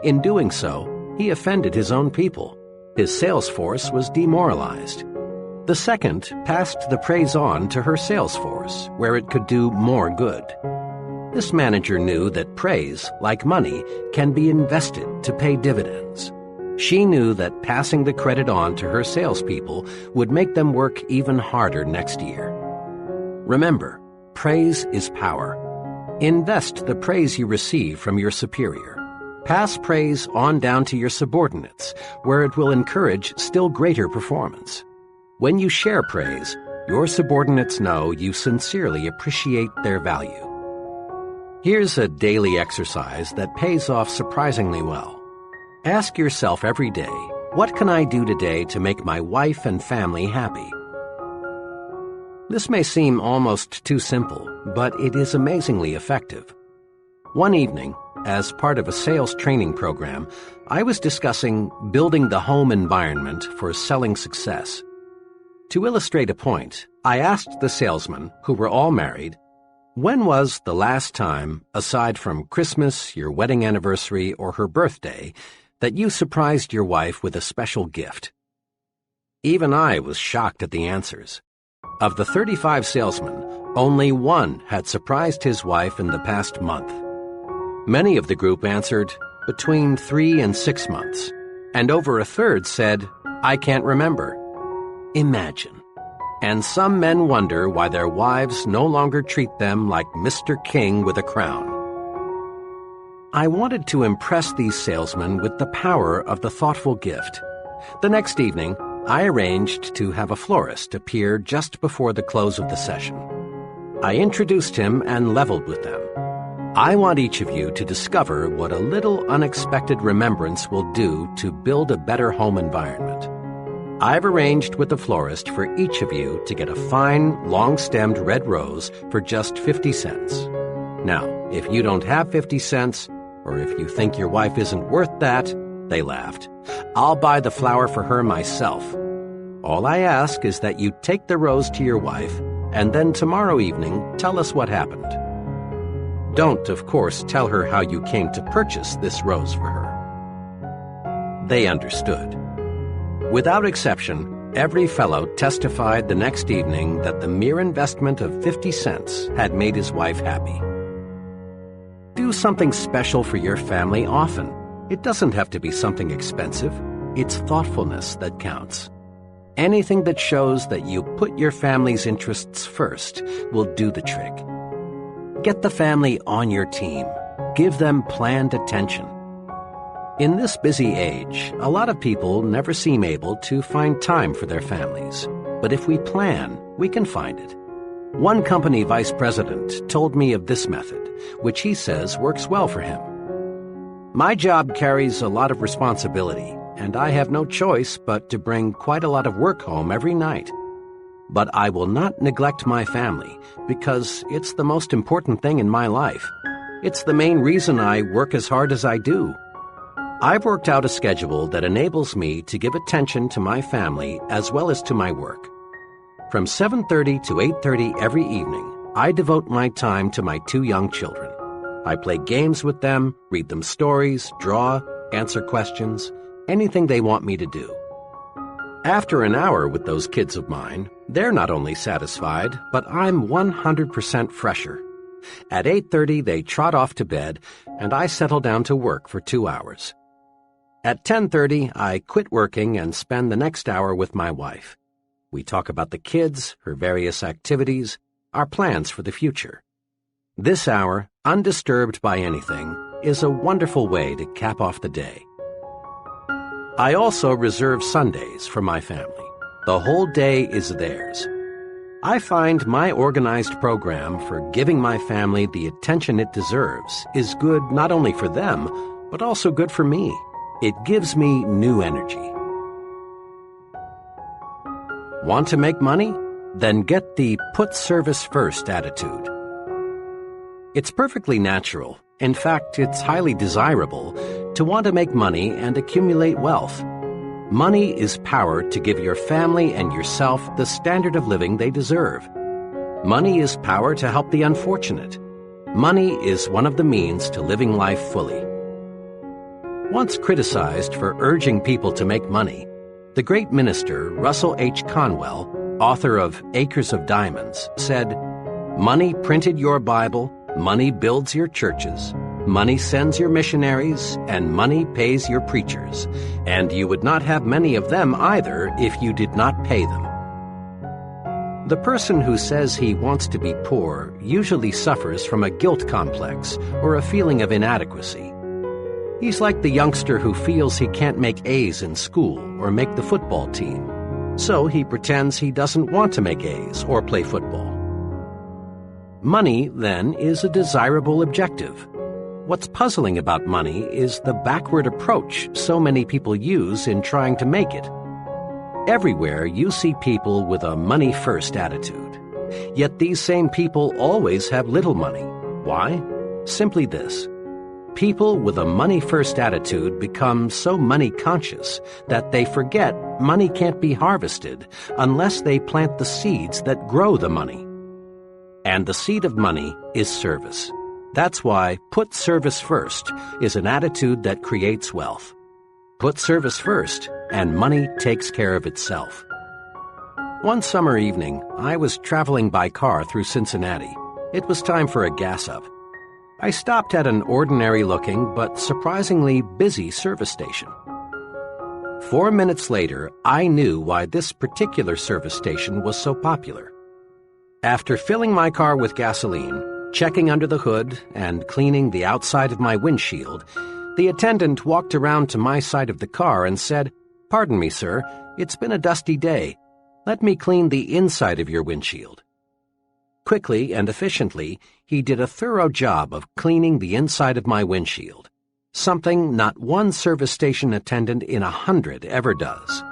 In doing so, he offended his own people. His sales force was demoralized. The second passed the praise on to her sales force, where it could do more good. This manager knew that praise, like money, can be invested to pay dividends. She knew that passing the credit on to her salespeople would make them work even harder next year. Remember, praise is power. Invest the praise you receive from your superior. Pass praise on down to your subordinates, where it will encourage still greater performance. When you share praise, your subordinates know you sincerely appreciate their value. Here's a daily exercise that pays off surprisingly well. Ask yourself every day, what can I do today to make my wife and family happy? This may seem almost too simple, but it is amazingly effective. One evening, as part of a sales training program, I was discussing building the home environment for selling success. To illustrate a point, I asked the salesmen, who were all married, when was the last time, aside from Christmas, your wedding anniversary, or her birthday, that you surprised your wife with a special gift? Even I was shocked at the answers. Of the 35 salesmen, only one had surprised his wife in the past month. Many of the group answered between 3 and 6 months, and over a third said, "I can't remember." Imagine. And some men wonder why their wives no longer treat them like Mr. King with a crown. I wanted to impress these salesmen with the power of the thoughtful gift. The next evening, I arranged to have a florist appear just before the close of the session. I introduced him and leveled with them. I want each of you to discover what a little unexpected remembrance will do to build a better home environment. I've arranged with the florist for each of you to get a fine, long-stemmed red rose for just 50 cents. Now, if you don't have 50 cents, or if you think your wife isn't worth that, they laughed, I'll buy the flower for her myself. All I ask is that you take the rose to your wife, and then tomorrow evening tell us what happened. Don't, of course, tell her how you came to purchase this rose for her. They understood. Without exception, every fellow testified the next evening that the mere investment of 50 cents had made his wife happy. Do something special for your family often. It doesn't have to be something expensive. It's thoughtfulness that counts. Anything that shows that you put your family's interests first will do the trick. Get the family on your team. Give them planned attention. In this busy age, a lot of people never seem able to find time for their families. But if we plan, we can find it. One company vice president told me of this method, which he says works well for him. My job carries a lot of responsibility, and I have no choice but to bring quite a lot of work home every night. But I will not neglect my family, because it's the most important thing in my life. It's the main reason I work as hard as I do. I've worked out a schedule that enables me to give attention to my family as well as to my work. From 7:30 to 8:30 every evening, I devote my time to my 2 young children. I play games with them, read them stories, draw, answer questions, anything they want me to do. After an hour with those kids of mine, they're not only satisfied, but I'm 100% fresher. At 8:30, they trot off to bed, and I settle down to work for 2 hours. At 10:30, I quit working and spend the next hour with my wife. We talk about the kids, her various activities, our plans for the future. This hour, undisturbed by anything, is a wonderful way to cap off the day. I also reserve Sundays for my family. The whole day is theirs. I find my organized program for giving my family the attention it deserves is good not only for them, but also good for me. It gives me new energy. Want to make money? Then get the put service first attitude. It's perfectly natural, in fact, it's highly desirable, to want to make money and accumulate wealth. Money is power to give your family and yourself the standard of living they deserve. Money is power to help the unfortunate. Money is one of the means to living life fully. Once criticized for urging people to make money, the great minister Russell H. Conwell, author of Acres of Diamonds, said, "Money printed your Bible, money builds your churches, money sends your missionaries, and money pays your preachers, and you would not have many of them either if you did not pay them." The person who says he wants to be poor usually suffers from a guilt complex or a feeling of inadequacy. He's like the youngster who feels he can't make A's in school or make the football team, so he pretends he doesn't want to make A's or play football. Money, then, is a desirable objective. What's puzzling about money is the backward approach so many people use in trying to make it. Everywhere you see people with a money-first attitude. Yet these same people always have little money. Why? Simply this. People with a money-first attitude become so money-conscious that they forget money can't be harvested unless they plant the seeds that grow the money. And the seed of money is service. That's why put service first is an attitude that creates wealth. Put service first, and money takes care of itself. One summer evening, I was traveling by car through Cincinnati. It was time for a gas-up. I stopped at an ordinary-looking but surprisingly busy service station. 4 minutes later, I knew why this particular service station was so popular. After filling my car with gasoline, checking under the hood, and cleaning the outside of my windshield, the attendant walked around to my side of the car and said, "Pardon me, sir, it's been a dusty day. Let me clean the inside of your windshield." Quickly and efficiently, he did a thorough job of cleaning the inside of my windshield, something not one service station attendant in 100 ever does.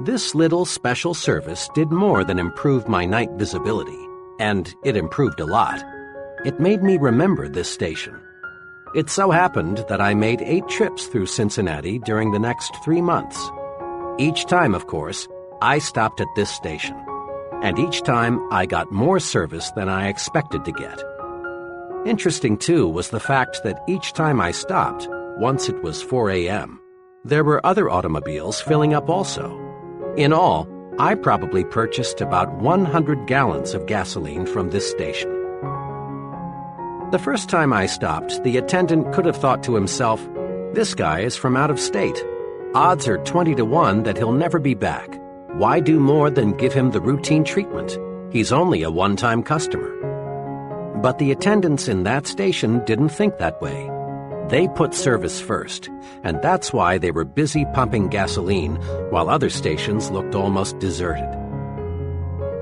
This little special service did more than improve my night visibility, and it improved a lot. It made me remember this station. It so happened that I made 8 trips through Cincinnati during the next 3 months. Each time, of course, I stopped at this station, and each time I got more service than I expected to get. Interesting, too, was the fact that each time I stopped, once it was 4 a.m., there were other automobiles filling up also. In all, I probably purchased about 100 gallons of gasoline from this station. The first time I stopped, the attendant could have thought to himself, "This guy is from out of state. Odds are 20 to 1 that he'll never be back. Why do more than give him the routine treatment? He's only a one-time customer." But the attendants in that station didn't think that way. They put service first, and that's why they were busy pumping gasoline while other stations looked almost deserted.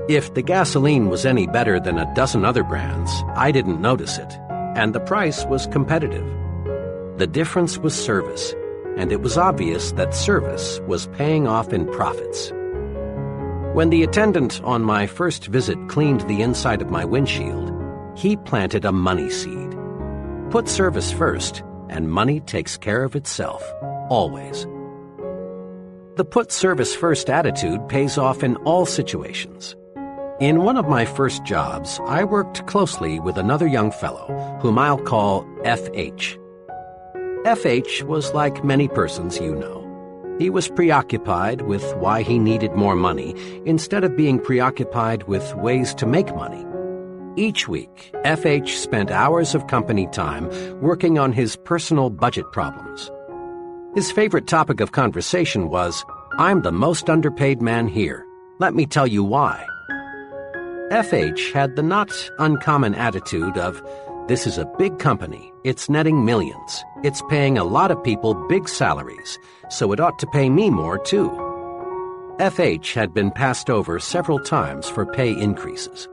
If the gasoline was any better than a dozen other brands, I didn't notice it, and the price was competitive. The difference was service, and it was obvious that service was paying off in profits. When the attendant on my first visit cleaned the inside of my windshield, he planted a money seed. Put service first, and money takes care of itself, always. the put service first attitude pays off in all situations. In one of my first jobs, I worked closely with another young fellow, whom I'll call F.H. F.H. was like many persons you know. He was preoccupied with why he needed more money instead of being preoccupied with ways to make money. Each week, F.H. spent hours of company time working on his personal budget problems. His favorite topic of conversation was, "I'm the most underpaid man here. Let me tell you why." F.H. had the not uncommon attitude of, "This is a big company. It's netting millions. It's paying a lot of people big salaries, so it ought to pay me more, too." F.H. had been passed over several times for pay increases.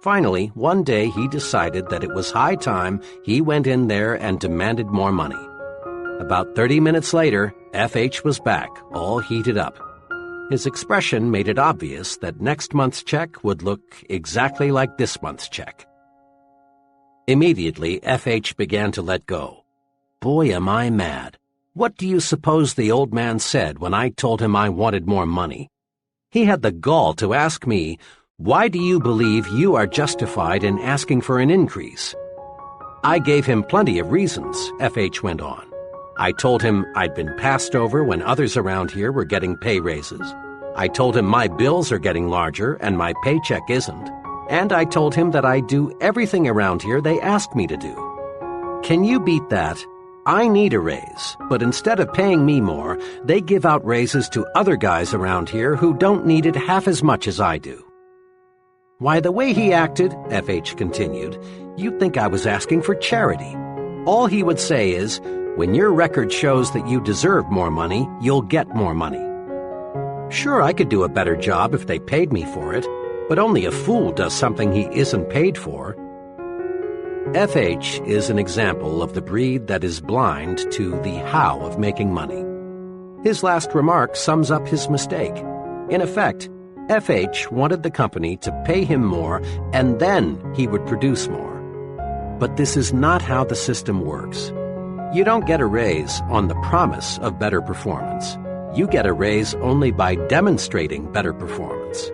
Finally, one day he decided that it was high time he went in there and demanded more money. About 30 minutes later, F.H. was back, all heated up. His expression made it obvious that next month's check would look exactly like this month's check. Immediately, F.H. began to let go. Boy, am I mad. What do you suppose the old man said when I told him I wanted more money? He had the gall to ask me, "Why do you believe you are justified in asking for an increase?" I gave him plenty of reasons, F.H. went on. I told him I'd been passed over when others around here were getting pay raises. I told him my bills are getting larger and my paycheck isn't. And I told him that I do everything around here they ask me to do. Can you beat that? I need a raise, but instead of paying me more, they give out raises to other guys around here who don't need it half as much as I do. Why, the way he acted, F.H. continued, you'd think I was asking for charity. All he would say is, "When your record shows that you deserve more money, you'll get more money." Sure, I could do a better job if they paid me for it, but only a fool does something he isn't paid for. F.H. is an example of the breed that is blind to the how of making money. His last remark sums up his mistake. In effect, F.H. wanted the company to pay him more and then he would produce more. But this is not how the system works. You don't get a raise on the promise of better performance. You get a raise only by demonstrating better performance.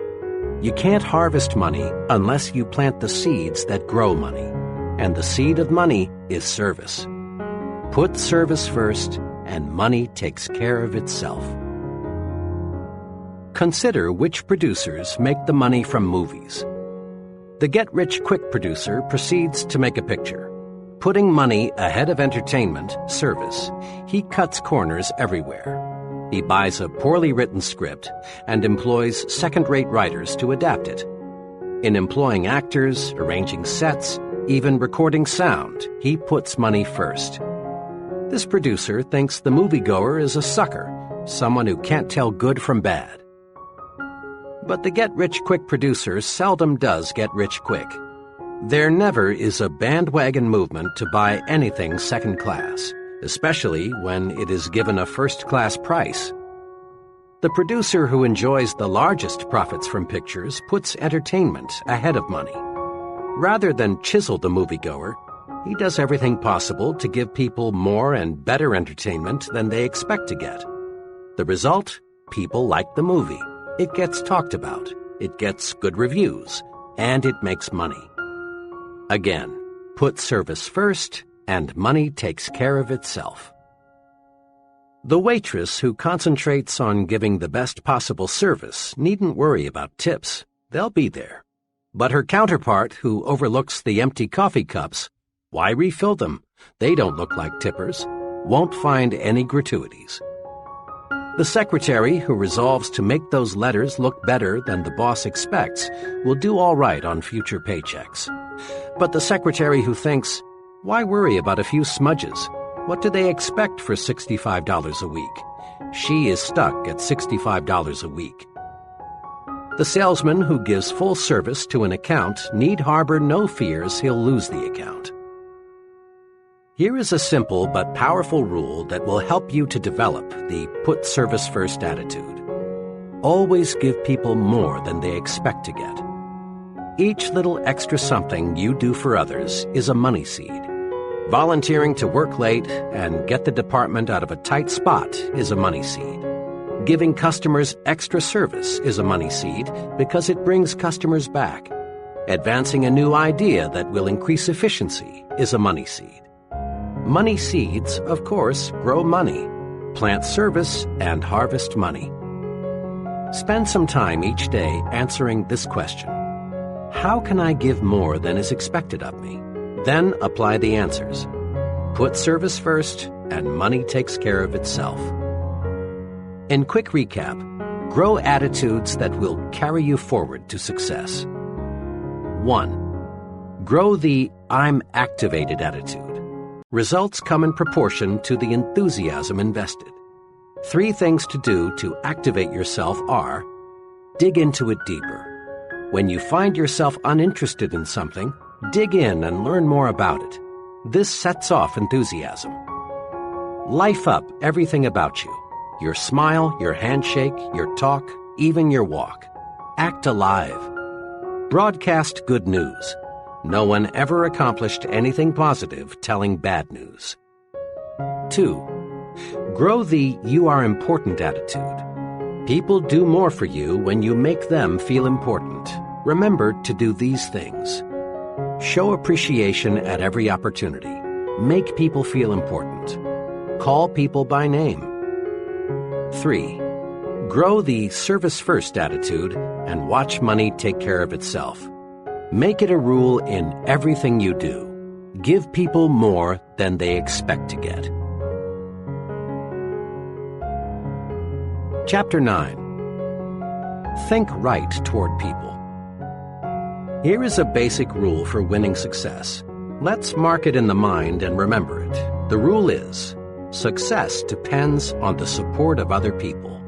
You can't harvest money unless you plant the seeds that grow money. And the seed of money is service. Put service first, and money takes care of itself. Consider which producers make the money from movies. The get-rich-quick producer proceeds to make a picture. Putting money ahead of entertainment, service, he cuts corners everywhere. He buys a poorly written script and employs second-rate writers to adapt it. In employing actors, arranging sets, even recording sound, he puts money first. This producer thinks the moviegoer is a sucker, someone who can't tell good from bad. But the get-rich-quick producer seldom does get rich quick. There never is a bandwagon movement to buy anything second class, especially when it is given a first-class price. The producer who enjoys the largest profits from pictures puts entertainment ahead of money. Rather than chisel the moviegoer, he does everything possible to give people more and better entertainment than they expect to get. The result? People like the movie. It gets talked about, it gets good reviews, and it makes money. Again, put service first, and money takes care of itself. The waitress who concentrates on giving the best possible service needn't worry about tips. They'll be there. But her counterpart who overlooks the empty coffee cups, why refill them? They don't look like tippers, won't find any gratuities. The secretary who resolves to make those letters look better than the boss expects will do all right on future paychecks. But the secretary who thinks, why worry about a few smudges? What do they expect for $65 a week? She is stuck at $65 a week. The salesman who gives full service to an account need harbor no fears he'll lose the account. Here is a simple but powerful rule that will help you to develop the put service first attitude. Always give people more than they expect to get. Each little extra something you do for others is a money seed. Volunteering to work late and get the department out of a tight spot is a money seed. Giving customers extra service is a money seed because it brings customers back. Advancing a new idea that will increase efficiency is a money seed. Money seeds, of course, grow money. Plant service and harvest money. Spend some time each day answering this question. How can I give more than is expected of me? Then apply the answers. Put service first, and money takes care of itself. In quick recap, grow attitudes that will carry you forward to success. 1. Grow the I'm activated attitude. Results come in proportion to the enthusiasm invested. 3 things to do to activate yourself are: dig into it deeper. When you find yourself uninterested in something, dig in and learn more about it. This sets off enthusiasm. Life up everything about you. Your smile, your handshake, your talk, even your walk. Act alive. Broadcast good news. No one ever accomplished anything positive telling bad news. 2. Grow the you are important attitude. People do more for you when you make them feel important. Remember to do these things. Show appreciation at every opportunity. Make people feel important. Call people by name. 3. Grow the service-first attitude and watch money take care of itself. Make it a rule in everything you do. Give people more than they expect to get. Chapter 9. Think right toward people. Here is a basic rule for winning success. Let's mark it in the mind and remember it. The rule is: success depends on the support of other people.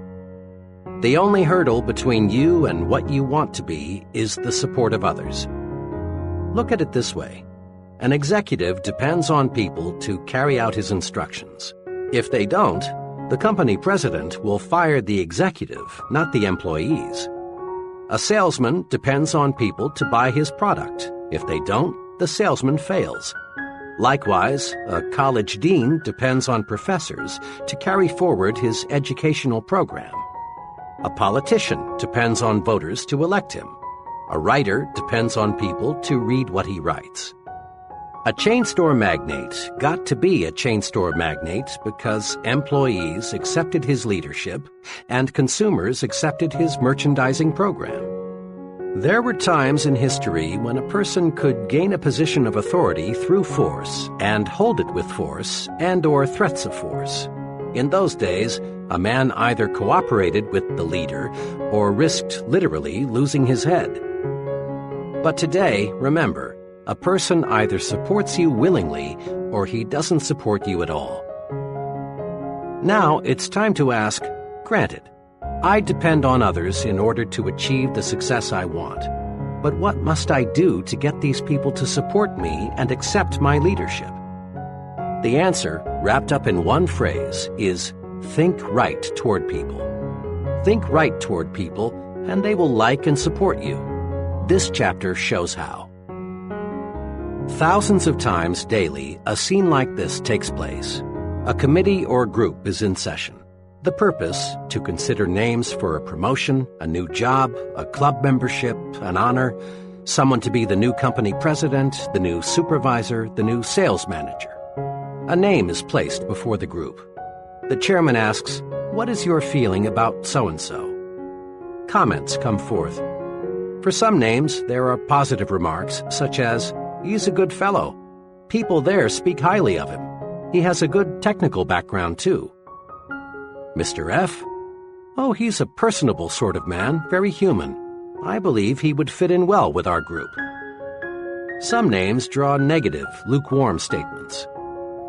The only hurdle between you and what you want to be is the support of others. Look at it this way. An executive depends on people to carry out his instructions. If they don't, the company president will fire the executive, not the employees. A salesman depends on people to buy his product. If they don't, the salesman fails. Likewise, a college dean depends on professors to carry forward his educational program. A politician depends on voters to elect him. A writer depends on people to read what he writes. A chain store magnate got to be a chain store magnate because employees accepted his leadership and consumers accepted his merchandising program. There were times in history when a person could gain a position of authority through force and hold it with force and/or threats of force. In those days, a man either cooperated with the leader or risked literally losing his head. But today, remember, a person either supports you willingly or he doesn't support you at all. Now it's time to ask, granted, I depend on others in order to achieve the success I want. But what must I do to get these people to support me and accept my leadership? The answer, wrapped up in one phrase, is think right toward people. Think right toward people, and they will like and support you. This chapter shows how. Thousands of times daily, a scene like this takes place. A committee or group is in session. The purpose, to consider names for a promotion, a new job, a club membership, an honor, someone to be the new company president, the new supervisor, the new sales manager. A name is placed before the group. The chairman asks, "What is your feeling about so-and-so?" Comments come forth. For some names, there are positive remarks, such as, "He's a good fellow. People there speak highly of him. He has a good technical background, too." Mr. F. "Oh, he's a personable sort of man, very human. I believe he would fit in well with our group." Some names draw negative, lukewarm statements.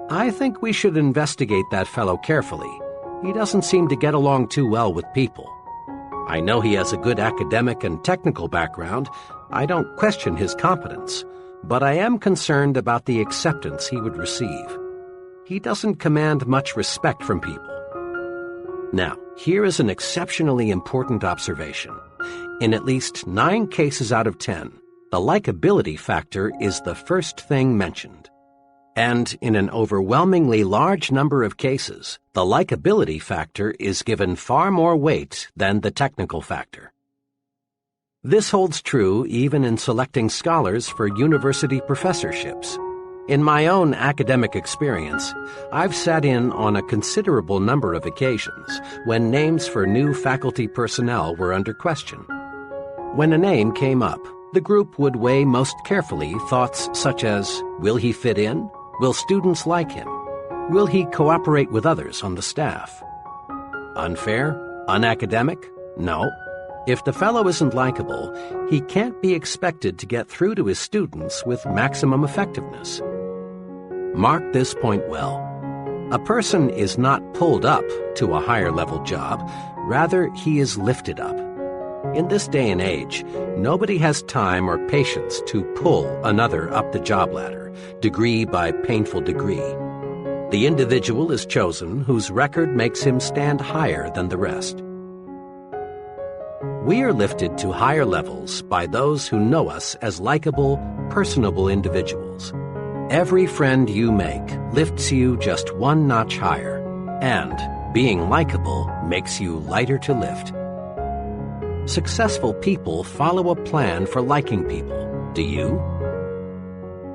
"I think we should investigate that fellow carefully. He doesn't seem to get along too well with people. I know he has a good academic and technical background. I don't question his competence, but I am concerned about the acceptance he would receive. He doesn't command much respect from people." Now, here is an exceptionally important observation. In at least 9 cases out of 10, the likability factor is the first thing mentioned. And in an overwhelmingly large number of cases, the likability factor is given far more weight than the technical factor. This holds true even in selecting scholars for university professorships. In my own academic experience, I've sat in on a considerable number of occasions when names for new faculty personnel were under question. When a name came up, the group would weigh most carefully thoughts such as, will he fit in? Will students like him? Will he cooperate with others on the staff? Unfair? Unacademic? No. If the fellow isn't likable, he can't be expected to get through to his students with maximum effectiveness. Mark this point well. A person is not pulled up to a higher level job, rather he is lifted up. In this day and age, nobody has time or patience to pull another up the job ladder, degree by painful degree. The individual is chosen whose record makes him stand higher than the rest. We are lifted to higher levels by those who know us as likable, personable individuals. Every friend you make lifts you just one notch higher, and being likable makes you lighter to lift. Successful people follow a plan for liking people. Do you?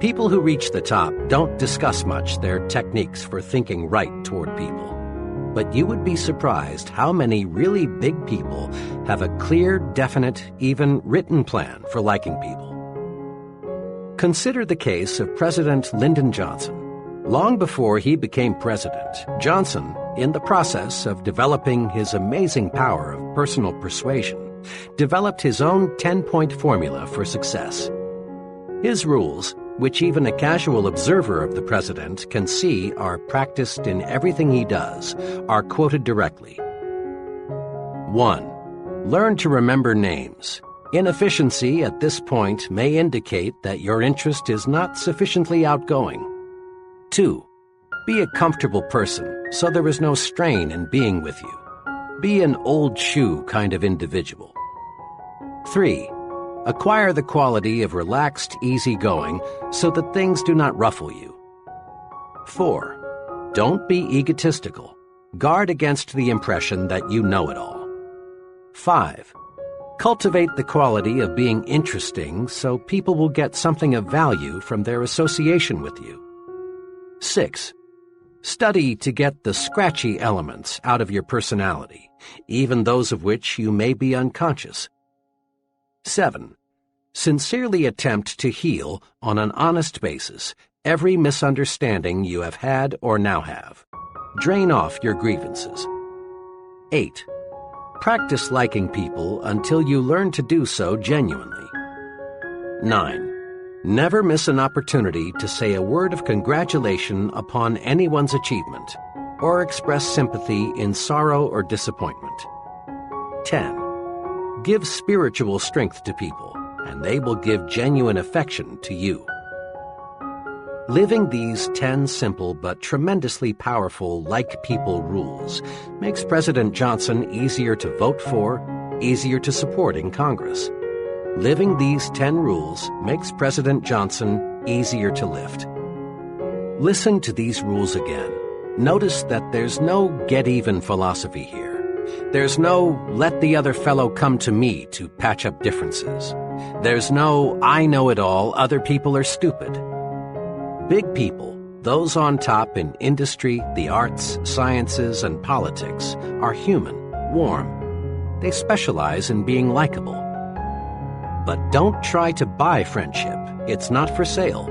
People who reach the top don't discuss much their techniques for thinking right toward people. But you would be surprised how many really big people have a clear, definite, even written plan for liking people. Consider the case of President Lyndon Johnson. Long before he became president, Johnson, in the process of developing his amazing power of personal persuasion, developed his own 10-point formula for success. His rules, which even a casual observer of the president can see are practiced in everything he does, are quoted directly. 1. Learn to remember names. Inefficiency at this point may indicate that your interest is not sufficiently outgoing. 2. Be a comfortable person, so there is no strain in being with you. Be an old shoe kind of individual. 3. Acquire the quality of relaxed, easygoing so that things do not ruffle you. 4. Don't be egotistical. Guard against the impression that you know it all. 5. Cultivate the quality of being interesting so people will get something of value from their association with you. 6. Study to get the scratchy elements out of your personality, even those of which you may be unconscious. 7. Sincerely attempt to heal, on an honest basis, every misunderstanding you have had or now have. Drain off your grievances. 8. Practice liking people until you learn to do so genuinely. 9. Never miss an opportunity to say a word of congratulation upon anyone's achievement, or express sympathy in sorrow or disappointment. 10. Give spiritual strength to people, and they will give genuine affection to you. Living these 10 simple but tremendously powerful like people rules makes President Johnson easier to vote for, easier to support in Congress. Living these 10 rules makes President Johnson easier to lift. Listen to these rules again. Notice that there's no get-even philosophy here. There's no let the other fellow come to me to patch up differences. There's no I know it all, other people are stupid. Big people, those on top in industry, the arts, sciences, and politics, are human, warm. They specialize in being likable. But don't try to buy friendship. It's not for sale.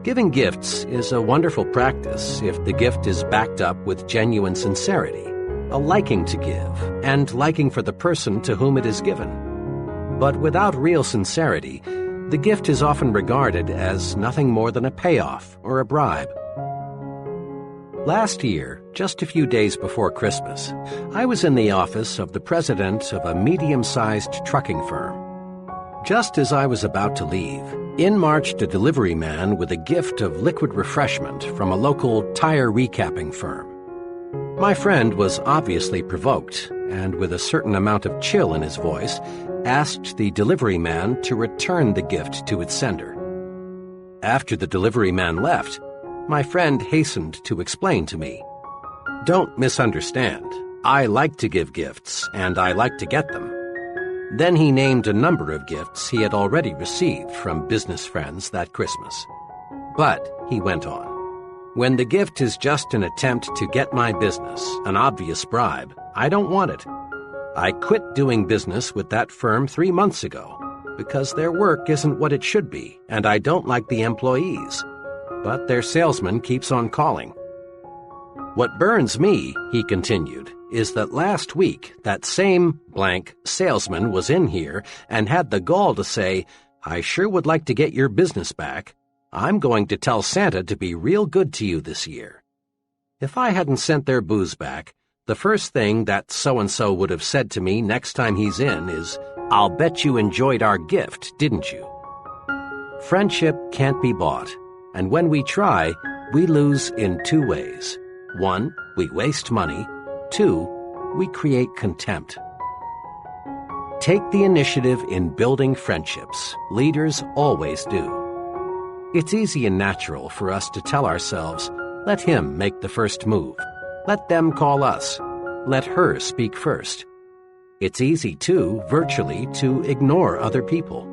Giving gifts is a wonderful practice if the gift is backed up with genuine sincerity, a liking to give, and liking for the person to whom it is given. But without real sincerity, the gift is often regarded as nothing more than a payoff or a bribe. Last year, just a few days before Christmas, I was in the office of the president of a medium-sized trucking firm. Just as I was about to leave, in marched a delivery man with a gift of liquid refreshment from a local tire recapping firm. My friend was obviously provoked, and with a certain amount of chill in his voice, asked the delivery man to return the gift to its sender. After the delivery man left, my friend hastened to explain to me, "Don't misunderstand. I like to give gifts, and I like to get them." Then he named a number of gifts he had already received from business friends that Christmas. "But," he went on, "when the gift is just an attempt to get my business, an obvious bribe, I don't want it. I quit doing business with that firm 3 months ago because their work isn't what it should be, and I don't like the employees. But their salesman keeps on calling. What burns me," he continued, "is that last week that same blank salesman was in here and had the gall to say, 'I sure would like to get your business back. I'm going to tell Santa to be real good to you this year.' If I hadn't sent their booze back, the first thing that so-and-so would have said to me next time he's in is, 'I'll bet you enjoyed our gift, didn't you?' Friendship can't be bought, and when we try, we lose in 2 ways. 1, we waste money. 2, we create contempt. Take the initiative in building friendships. Leaders always do. It's easy and natural for us to tell ourselves, let him make the first move. Let them call us. Let her speak first. It's easy, too, virtually, to ignore other people.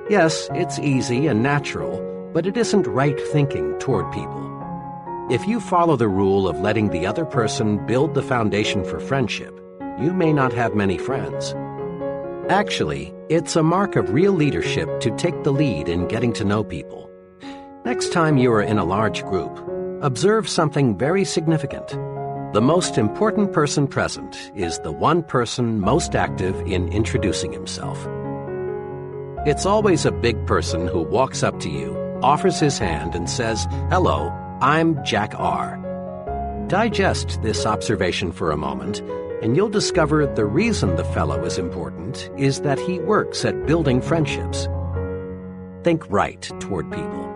Yes, it's easy and natural, but it isn't right thinking toward people. If you follow the rule of letting the other person build the foundation for friendship, you may not have many friends. Actually, it's a mark of real leadership to take the lead in getting to know people. Next time you are in a large group, observe something very significant. The most important person present is the one person most active in introducing himself. It's always a big person who walks up to you, offers his hand, and says, "Hello, I'm Jack R." Digest this observation for a moment, and you'll discover the reason the fellow is important is that he works at building friendships. Think right toward people.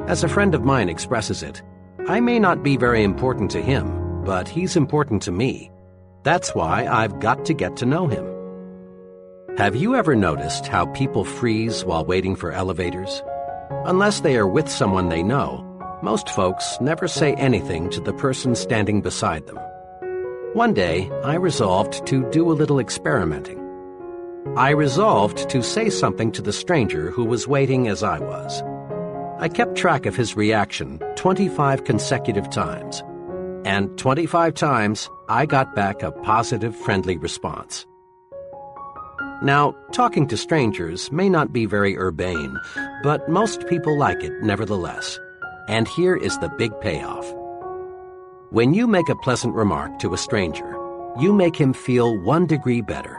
As a friend of mine expresses it, I may not be very important to him, but he's important to me. That's why I've got to get to know him. Have you ever noticed how people freeze while waiting for elevators? Unless they are with someone they know, most folks never say anything to the person standing beside them. One day, I resolved to do a little experimenting. I resolved to say something to the stranger who was waiting as I was. I kept track of his reaction 25 consecutive times, and 25 times I got back a positive, friendly response. Now, talking to strangers may not be very urbane, but most people like it nevertheless. And here is the big payoff. When you make a pleasant remark to a stranger, you make him feel 1 degree better.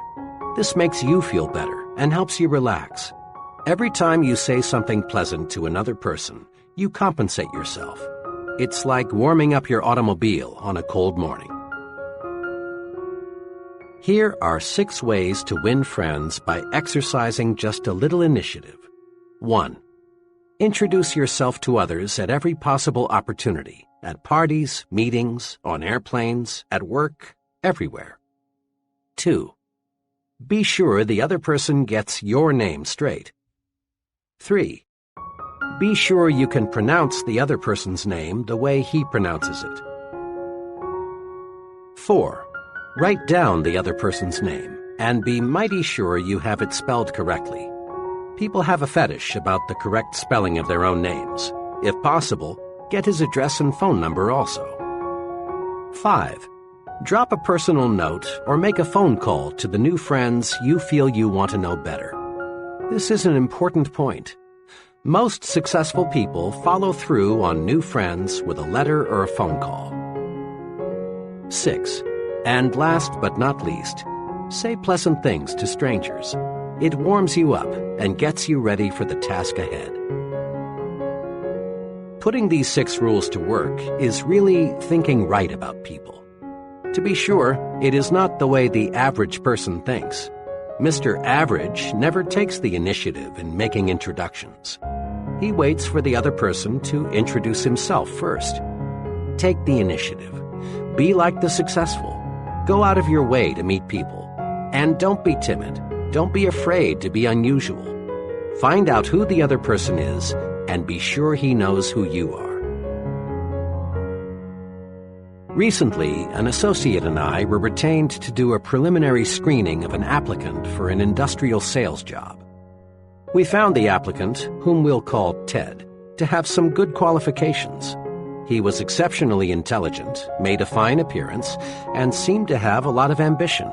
This makes you feel better and helps you relax. Every time you say something pleasant to another person, you compensate yourself. It's like warming up your automobile on a cold morning. Here are 6 ways to win friends by exercising just a little initiative. 1. Introduce yourself to others at every possible opportunity, at parties, meetings, on airplanes, at work, everywhere. 2. Be sure the other person gets your name straight. 3. Be sure you can pronounce the other person's name the way he pronounces it. 4. Write down the other person's name and be mighty sure you have it spelled correctly. People have a fetish about the correct spelling of their own names. If possible, get his address and phone number also. 5. Drop a personal note or make a phone call to the new friends you feel you want to know better. This is an important point. Most successful people follow through on new friends with a letter or a phone call. 6. And last but not least, say pleasant things to strangers. It warms you up and gets you ready for the task ahead. Putting these 6 rules to work is really thinking right about people. To be sure, it is not the way the average person thinks. Mr. Average never takes the initiative in making introductions. He waits for the other person to introduce himself first. Take the initiative. Be like the successful. Go out of your way to meet people. And don't be timid. Don't be afraid to be unusual. Find out who the other person is and be sure he knows who you are. Recently, an associate and I were retained to do a preliminary screening of an applicant for an industrial sales job. We found the applicant, whom we'll call Ted, to have some good qualifications. He was exceptionally intelligent, made a fine appearance, and seemed to have a lot of ambition.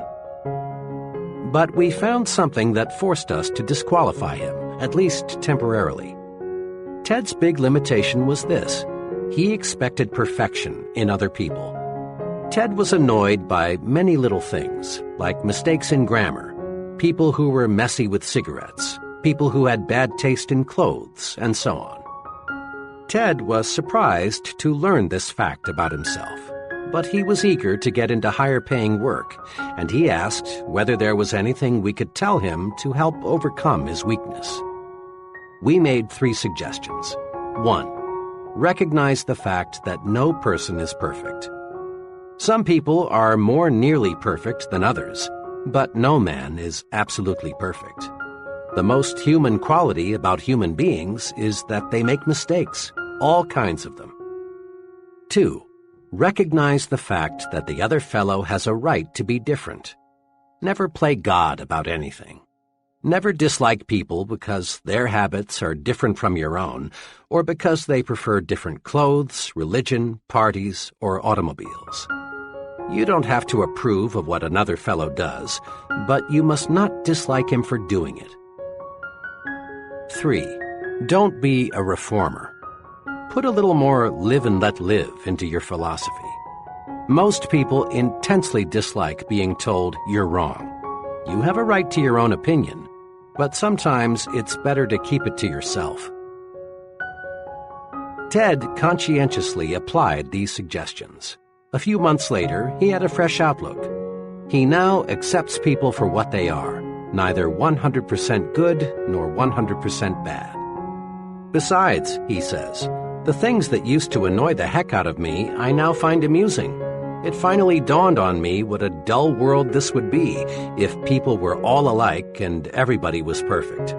But we found something that forced us to disqualify him, at least temporarily. Ted's big limitation was this: he expected perfection in other people. Ted was annoyed by many little things, like mistakes in grammar, people who were messy with cigarettes, people who had bad taste in clothes, and so on. Ted was surprised to learn this fact about himself, but he was eager to get into higher-paying work, and he asked whether there was anything we could tell him to help overcome his weakness. We made 3 suggestions. 1. Recognize the fact that no person is perfect. Some people are more nearly perfect than others, but no man is absolutely perfect. The most human quality about human beings is that they make mistakes, all kinds of them. 2. Recognize the fact that the other fellow has a right to be different. Never play God about anything. Never dislike people because their habits are different from your own, or because they prefer different clothes, religion, parties, or automobiles. You don't have to approve of what another fellow does, but you must not dislike him for doing it. 3. Don't be a reformer. Put a little more live and let live into your philosophy. Most people intensely dislike being told you're wrong. You have a right to your own opinion, but sometimes it's better to keep it to yourself. Ted conscientiously applied these suggestions. A few months later, he had a fresh outlook. He now accepts people for what they are, neither 100% good nor 100% bad. Besides, he says, the things that used to annoy the heck out of me, I now find amusing. It finally dawned on me what a dull world this would be if people were all alike and everybody was perfect.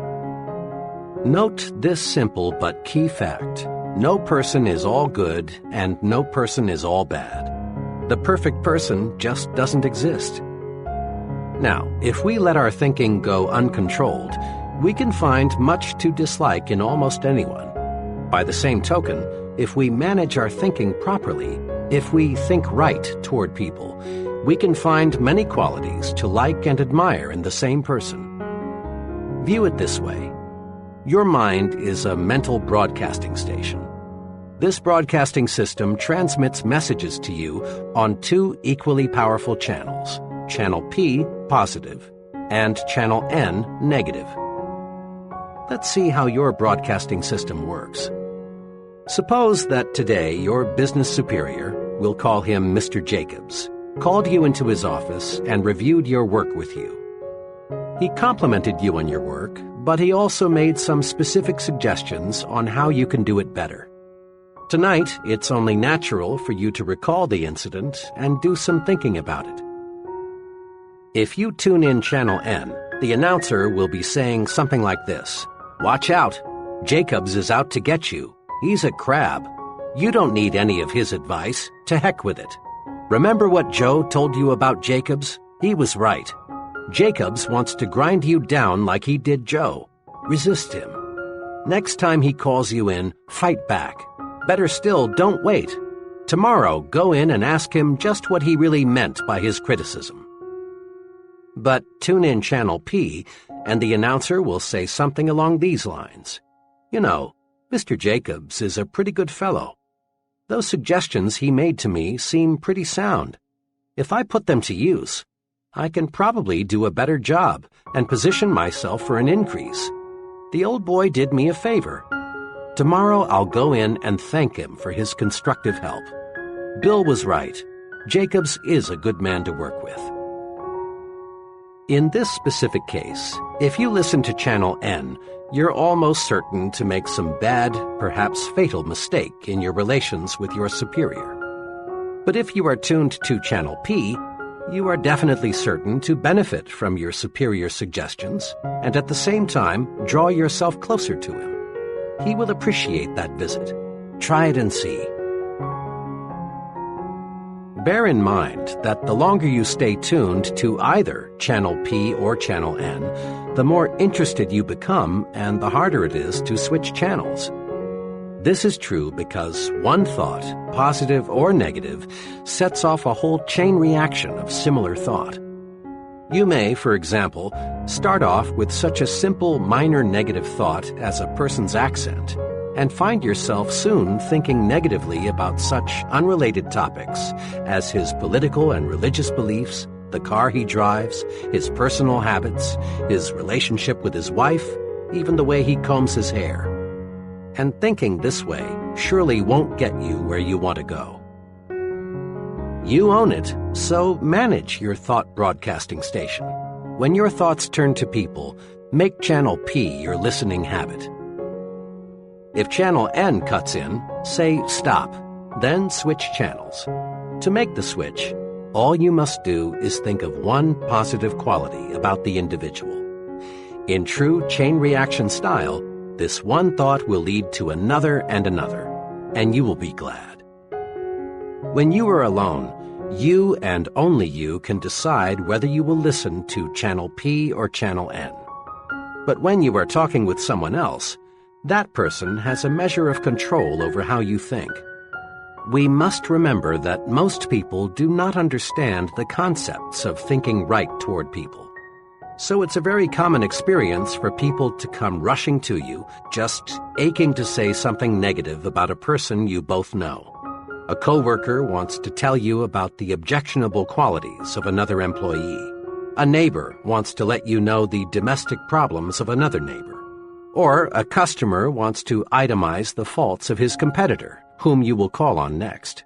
Note this simple but key fact: no person is all good and no person is all bad. The perfect person just doesn't exist. Now, if we let our thinking go uncontrolled, we can find much to dislike in almost anyone. By the same token, if we manage our thinking properly, if we think right toward people, we can find many qualities to like and admire in the same person. View it this way. Your mind is a mental broadcasting station. This broadcasting system transmits messages to you on 2 equally powerful channels, Channel P, positive, and Channel N, negative. Let's see how your broadcasting system works. Suppose that today your business superior, we'll call him Mr. Jacobs, called you into his office and reviewed your work with you. He complimented you on your work, but he also made some specific suggestions on how you can do it better. Tonight, it's only natural for you to recall the incident and do some thinking about it. If you tune in Channel N, the announcer will be saying something like this: "Watch out! Jacobs is out to get you. He's a crab. You don't need any of his advice. To heck with it. Remember what Joe told you about Jacobs? He was right. Jacobs wants to grind you down like he did Joe. Resist him. Next time he calls you in, fight back. Better still, don't wait. Tomorrow, go in and ask him just what he really meant by his criticism." But tune in Channel P, and the announcer will say something along these lines. "You know, Mr. Jacobs is a pretty good fellow. Those suggestions he made to me seem pretty sound. If I put them to use, I can probably do a better job and position myself for an increase. The old boy did me a favor. Tomorrow I'll go in and thank him for his constructive help. Bill was right. Jacobs is a good man to work with." In this specific case, if you listen to Channel N, you're almost certain to make some bad, perhaps fatal mistake in your relations with your superior. But if you are tuned to Channel P, you are definitely certain to benefit from your superior's suggestions and at the same time draw yourself closer to him. he will appreciate that visit. Try it and see. Bear in mind that the longer you stay tuned to either Channel P or Channel N, the more interested you become and the harder it is to switch channels. This is true because one thought, positive or negative, sets off a whole chain reaction of similar thought. You may, for example, start off with such a simple minor negative thought as a person's accent, and find yourself soon thinking negatively about such unrelated topics as his political and religious beliefs, the car he drives, his personal habits, his relationship with his wife, even the way he combs his hair. And thinking this way surely won't get you where you want to go. You own it, so manage your thought broadcasting station. When your thoughts turn to people, make Channel P your listening habit. If Channel N cuts in, say stop, then switch channels. To make the switch, all you must do is think of one positive quality about the individual. In true chain reaction style, this one thought will lead to another and another, and you will be glad. When you are alone, you and only you can decide whether you will listen to Channel P or Channel N. But when you are talking with someone else, that person has a measure of control over how you think. We must remember that most people do not understand the concepts of thinking right toward people. So it's a very common experience for people to come rushing to you, just aching to say something negative about a person you both know. A coworker wants to tell you about the objectionable qualities of another employee. A neighbor wants to let you know the domestic problems of another neighbor. Or a customer wants to itemize the faults of his competitor, whom you will call on next.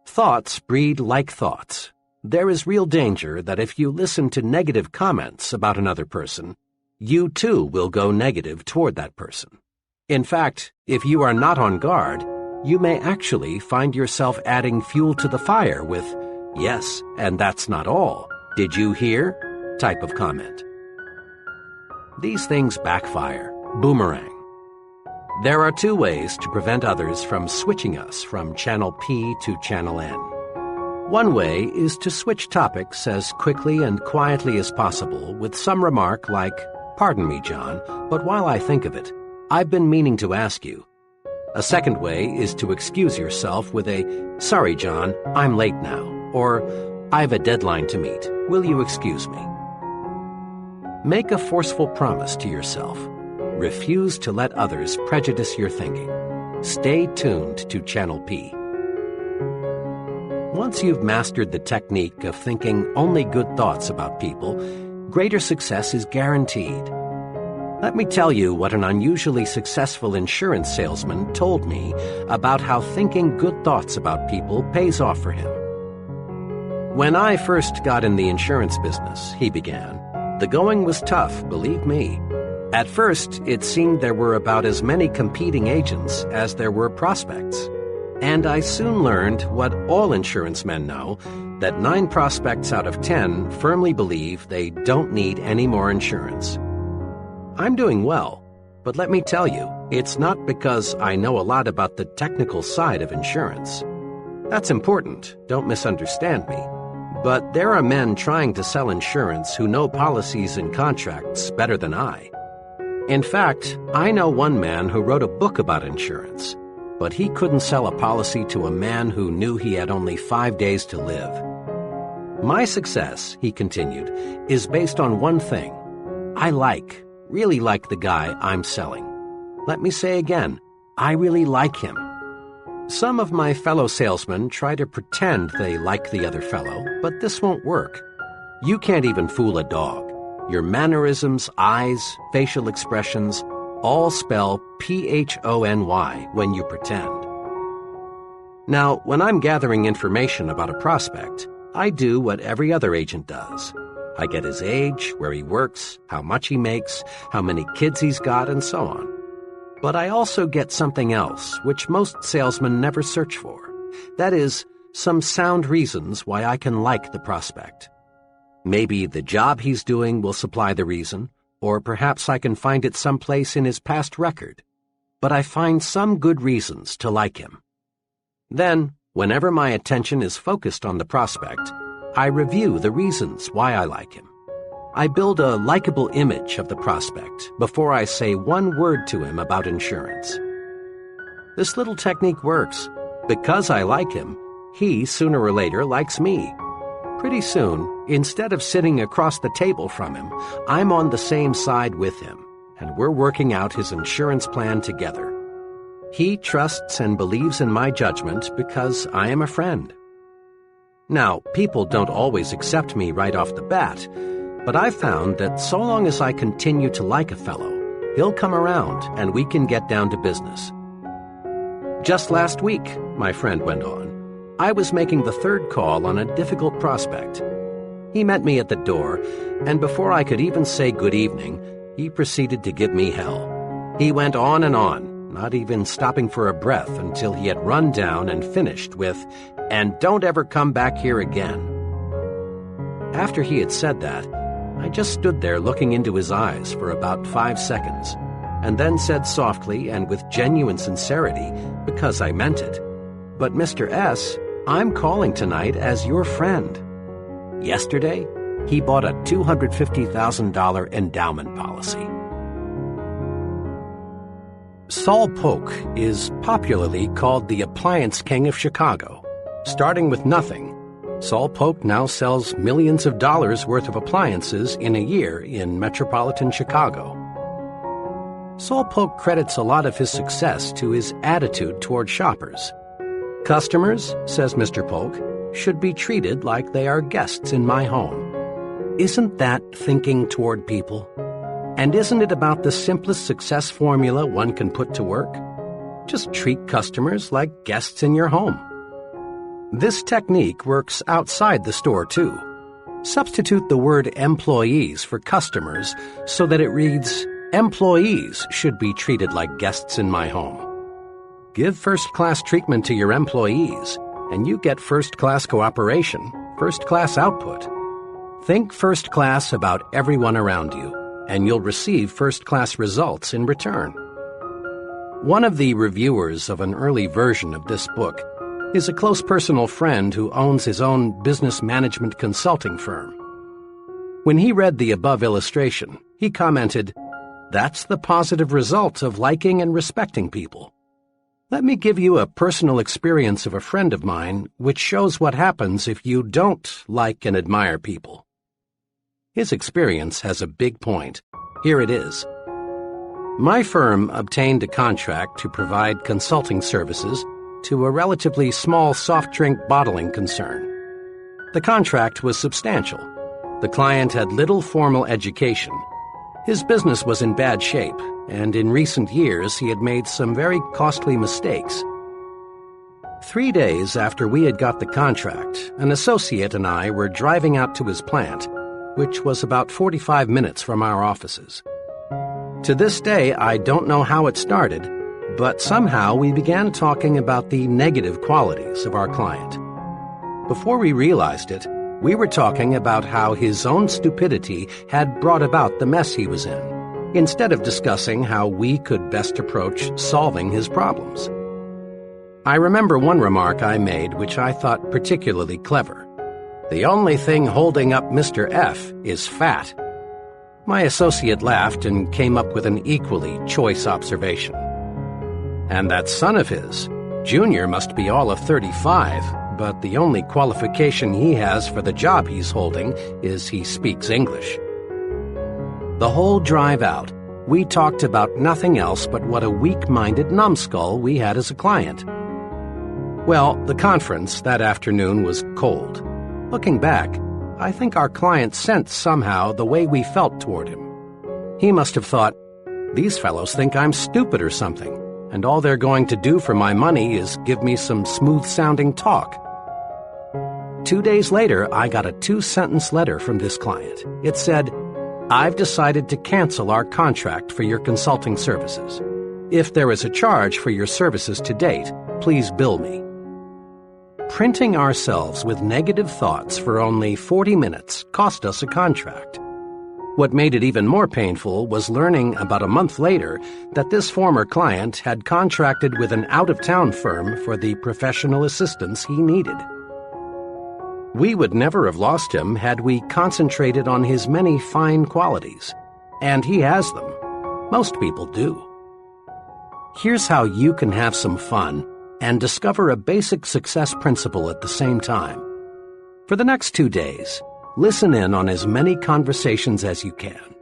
Thoughts breed like thoughts. There is real danger that if you listen to negative comments about another person, you too will go negative toward that person. In fact, if you are not on guard, you may actually find yourself adding fuel to the fire with, "Yes, and that's not all. Did you hear?" type of comment. These things backfire, boomerang. There are two ways to prevent others from switching us from Channel P to Channel N. One way is to switch topics as quickly and quietly as possible with some remark like, "Pardon me, John, but while I think of it, I've been meaning to ask you." A second way is to excuse yourself with a, "Sorry, John, I'm late now," or, "I've a deadline to meet. Will you excuse me?" Make a forceful promise to yourself. Refuse to let others prejudice your thinking. Stay tuned to Channel P. Once you've mastered the technique of thinking only good thoughts about people, greater success is guaranteed. Let me tell you what an unusually successful insurance salesman told me about how thinking good thoughts about people pays off for him. "When I first got in the insurance business," he began, "the going was tough, believe me. At first, it seemed there were about as many competing agents as there were prospects. And I soon learned what all insurance men know, that 9 prospects out of 10 firmly believe they don't need any more insurance. I'm doing well, but let me tell you, it's not because I know a lot about the technical side of insurance. That's important, don't misunderstand me. But there are men trying to sell insurance who know policies and contracts better than I. In fact, I know one man who wrote a book about insurance, but he couldn't sell a policy to a man who knew he had only 5 days to live. My success," he continued, "is based on one thing. I really like the guy I'm selling. Let me say again, I really like him. Some of my fellow salesmen try to pretend they like the other fellow, but this won't work. You can't even fool a dog. Your mannerisms, eyes, facial expressions, all spell PHONY when you pretend. Now, when I'm gathering information about a prospect, I do what every other agent does. I get his age, where he works, how much he makes, how many kids he's got, and so on. But I also get something else, which most salesmen never search for. That is, some sound reasons why I can like the prospect. Maybe the job he's doing will supply the reason, or perhaps I can find it someplace in his past record. but I find some good reasons to like him. Then, whenever my attention is focused on the prospect, I review the reasons why I like him. I build a likable image of the prospect before I say one word to him about insurance. This little technique works. Because I like him, he sooner or later likes me. Pretty soon, instead of sitting across the table from him, I'm on the same side with him, and we're working out his insurance plan together. He trusts and believes in my judgment because I am a friend. Now, people don't always accept me right off the bat, but I've found that so long as I continue to like a fellow, he'll come around and we can get down to business. Just last week, my friend went on, I was making the third call on a difficult prospect. He met me at the door, and before I could even say good evening, he proceeded to give me hell. He went on, not even stopping for a breath until he had run down and finished with, "And don't ever come back here again." After he had said that, I just stood there looking into his eyes for about 5 seconds, and then said softly and with genuine sincerity, because I meant it, "But Mr. S., I'm calling tonight as your friend." Yesterday, he bought a $250,000 endowment policy. Saul Polk is popularly called the appliance king of Chicago. Starting with nothing, Saul Polk now sells millions of dollars worth of appliances in a year in metropolitan Chicago. Saul Polk credits a lot of his success to his attitude toward shoppers. "Customers," says Mr. Polk, "should be treated like they are guests in my home." Isn't that thinking toward people? And isn't it about the simplest success formula one can put to work? Just treat customers like guests in your home. This technique works outside the store, too. Substitute the word employees for customers so that it reads, "Employees should be treated like guests in my home." Give first-class treatment to your employees, and you get first-class cooperation, first-class output. Think first class about everyone around you, and you'll receive first-class results in return. One of the reviewers of an early version of this book is a close personal friend who owns his own business management consulting firm. When he read the above illustration, he commented, "That's the positive result of liking and respecting people." Let me give you a personal experience of a friend of mine which shows what happens if you don't like and admire people. His experience has a big point. Here it is. My firm obtained a contract to provide consulting services to a relatively small soft drink bottling concern. The contract was substantial. The client had little formal education. His business was in bad shape, and in recent years he had made some very costly mistakes. 3 days after we had got the contract, an associate and I were driving out to his plant, which was about 45 minutes from our offices. To this day, I don't know how it started, but somehow we began talking about the negative qualities of our client. Before we realized it, we were talking about how his own stupidity had brought about the mess he was in, instead of discussing how we could best approach solving his problems. I remember one remark I made which I thought particularly clever. "The only thing holding up Mr. F is fat." My associate laughed and came up with an equally choice observation. "And that son of his, Junior, must be all of 35, but the only qualification he has for the job he's holding is he speaks English." The whole drive out, we talked about nothing else but what a weak-minded numbskull we had as a client. Well, the conference that afternoon was cold. Looking back, I think our client sensed somehow the way we felt toward him. He must have thought, "These fellows think I'm stupid or something, and all they're going to do for my money is give me some smooth-sounding talk." 2 days later, I got a 2-sentence letter from this client. It said, "I've decided to cancel our contract for your consulting services. If there is a charge for your services to date, please bill me." Printing ourselves with negative thoughts for only 40 minutes cost us a contract. What made it even more painful was learning about a month later that this former client had contracted with an out-of-town firm for the professional assistance he needed. We would never have lost him had we concentrated on his many fine qualities. And he has them. Most people do. Here's how you can have some fun and discover a basic success principle at the same time. For the next 2 days, listen in on as many conversations as you can.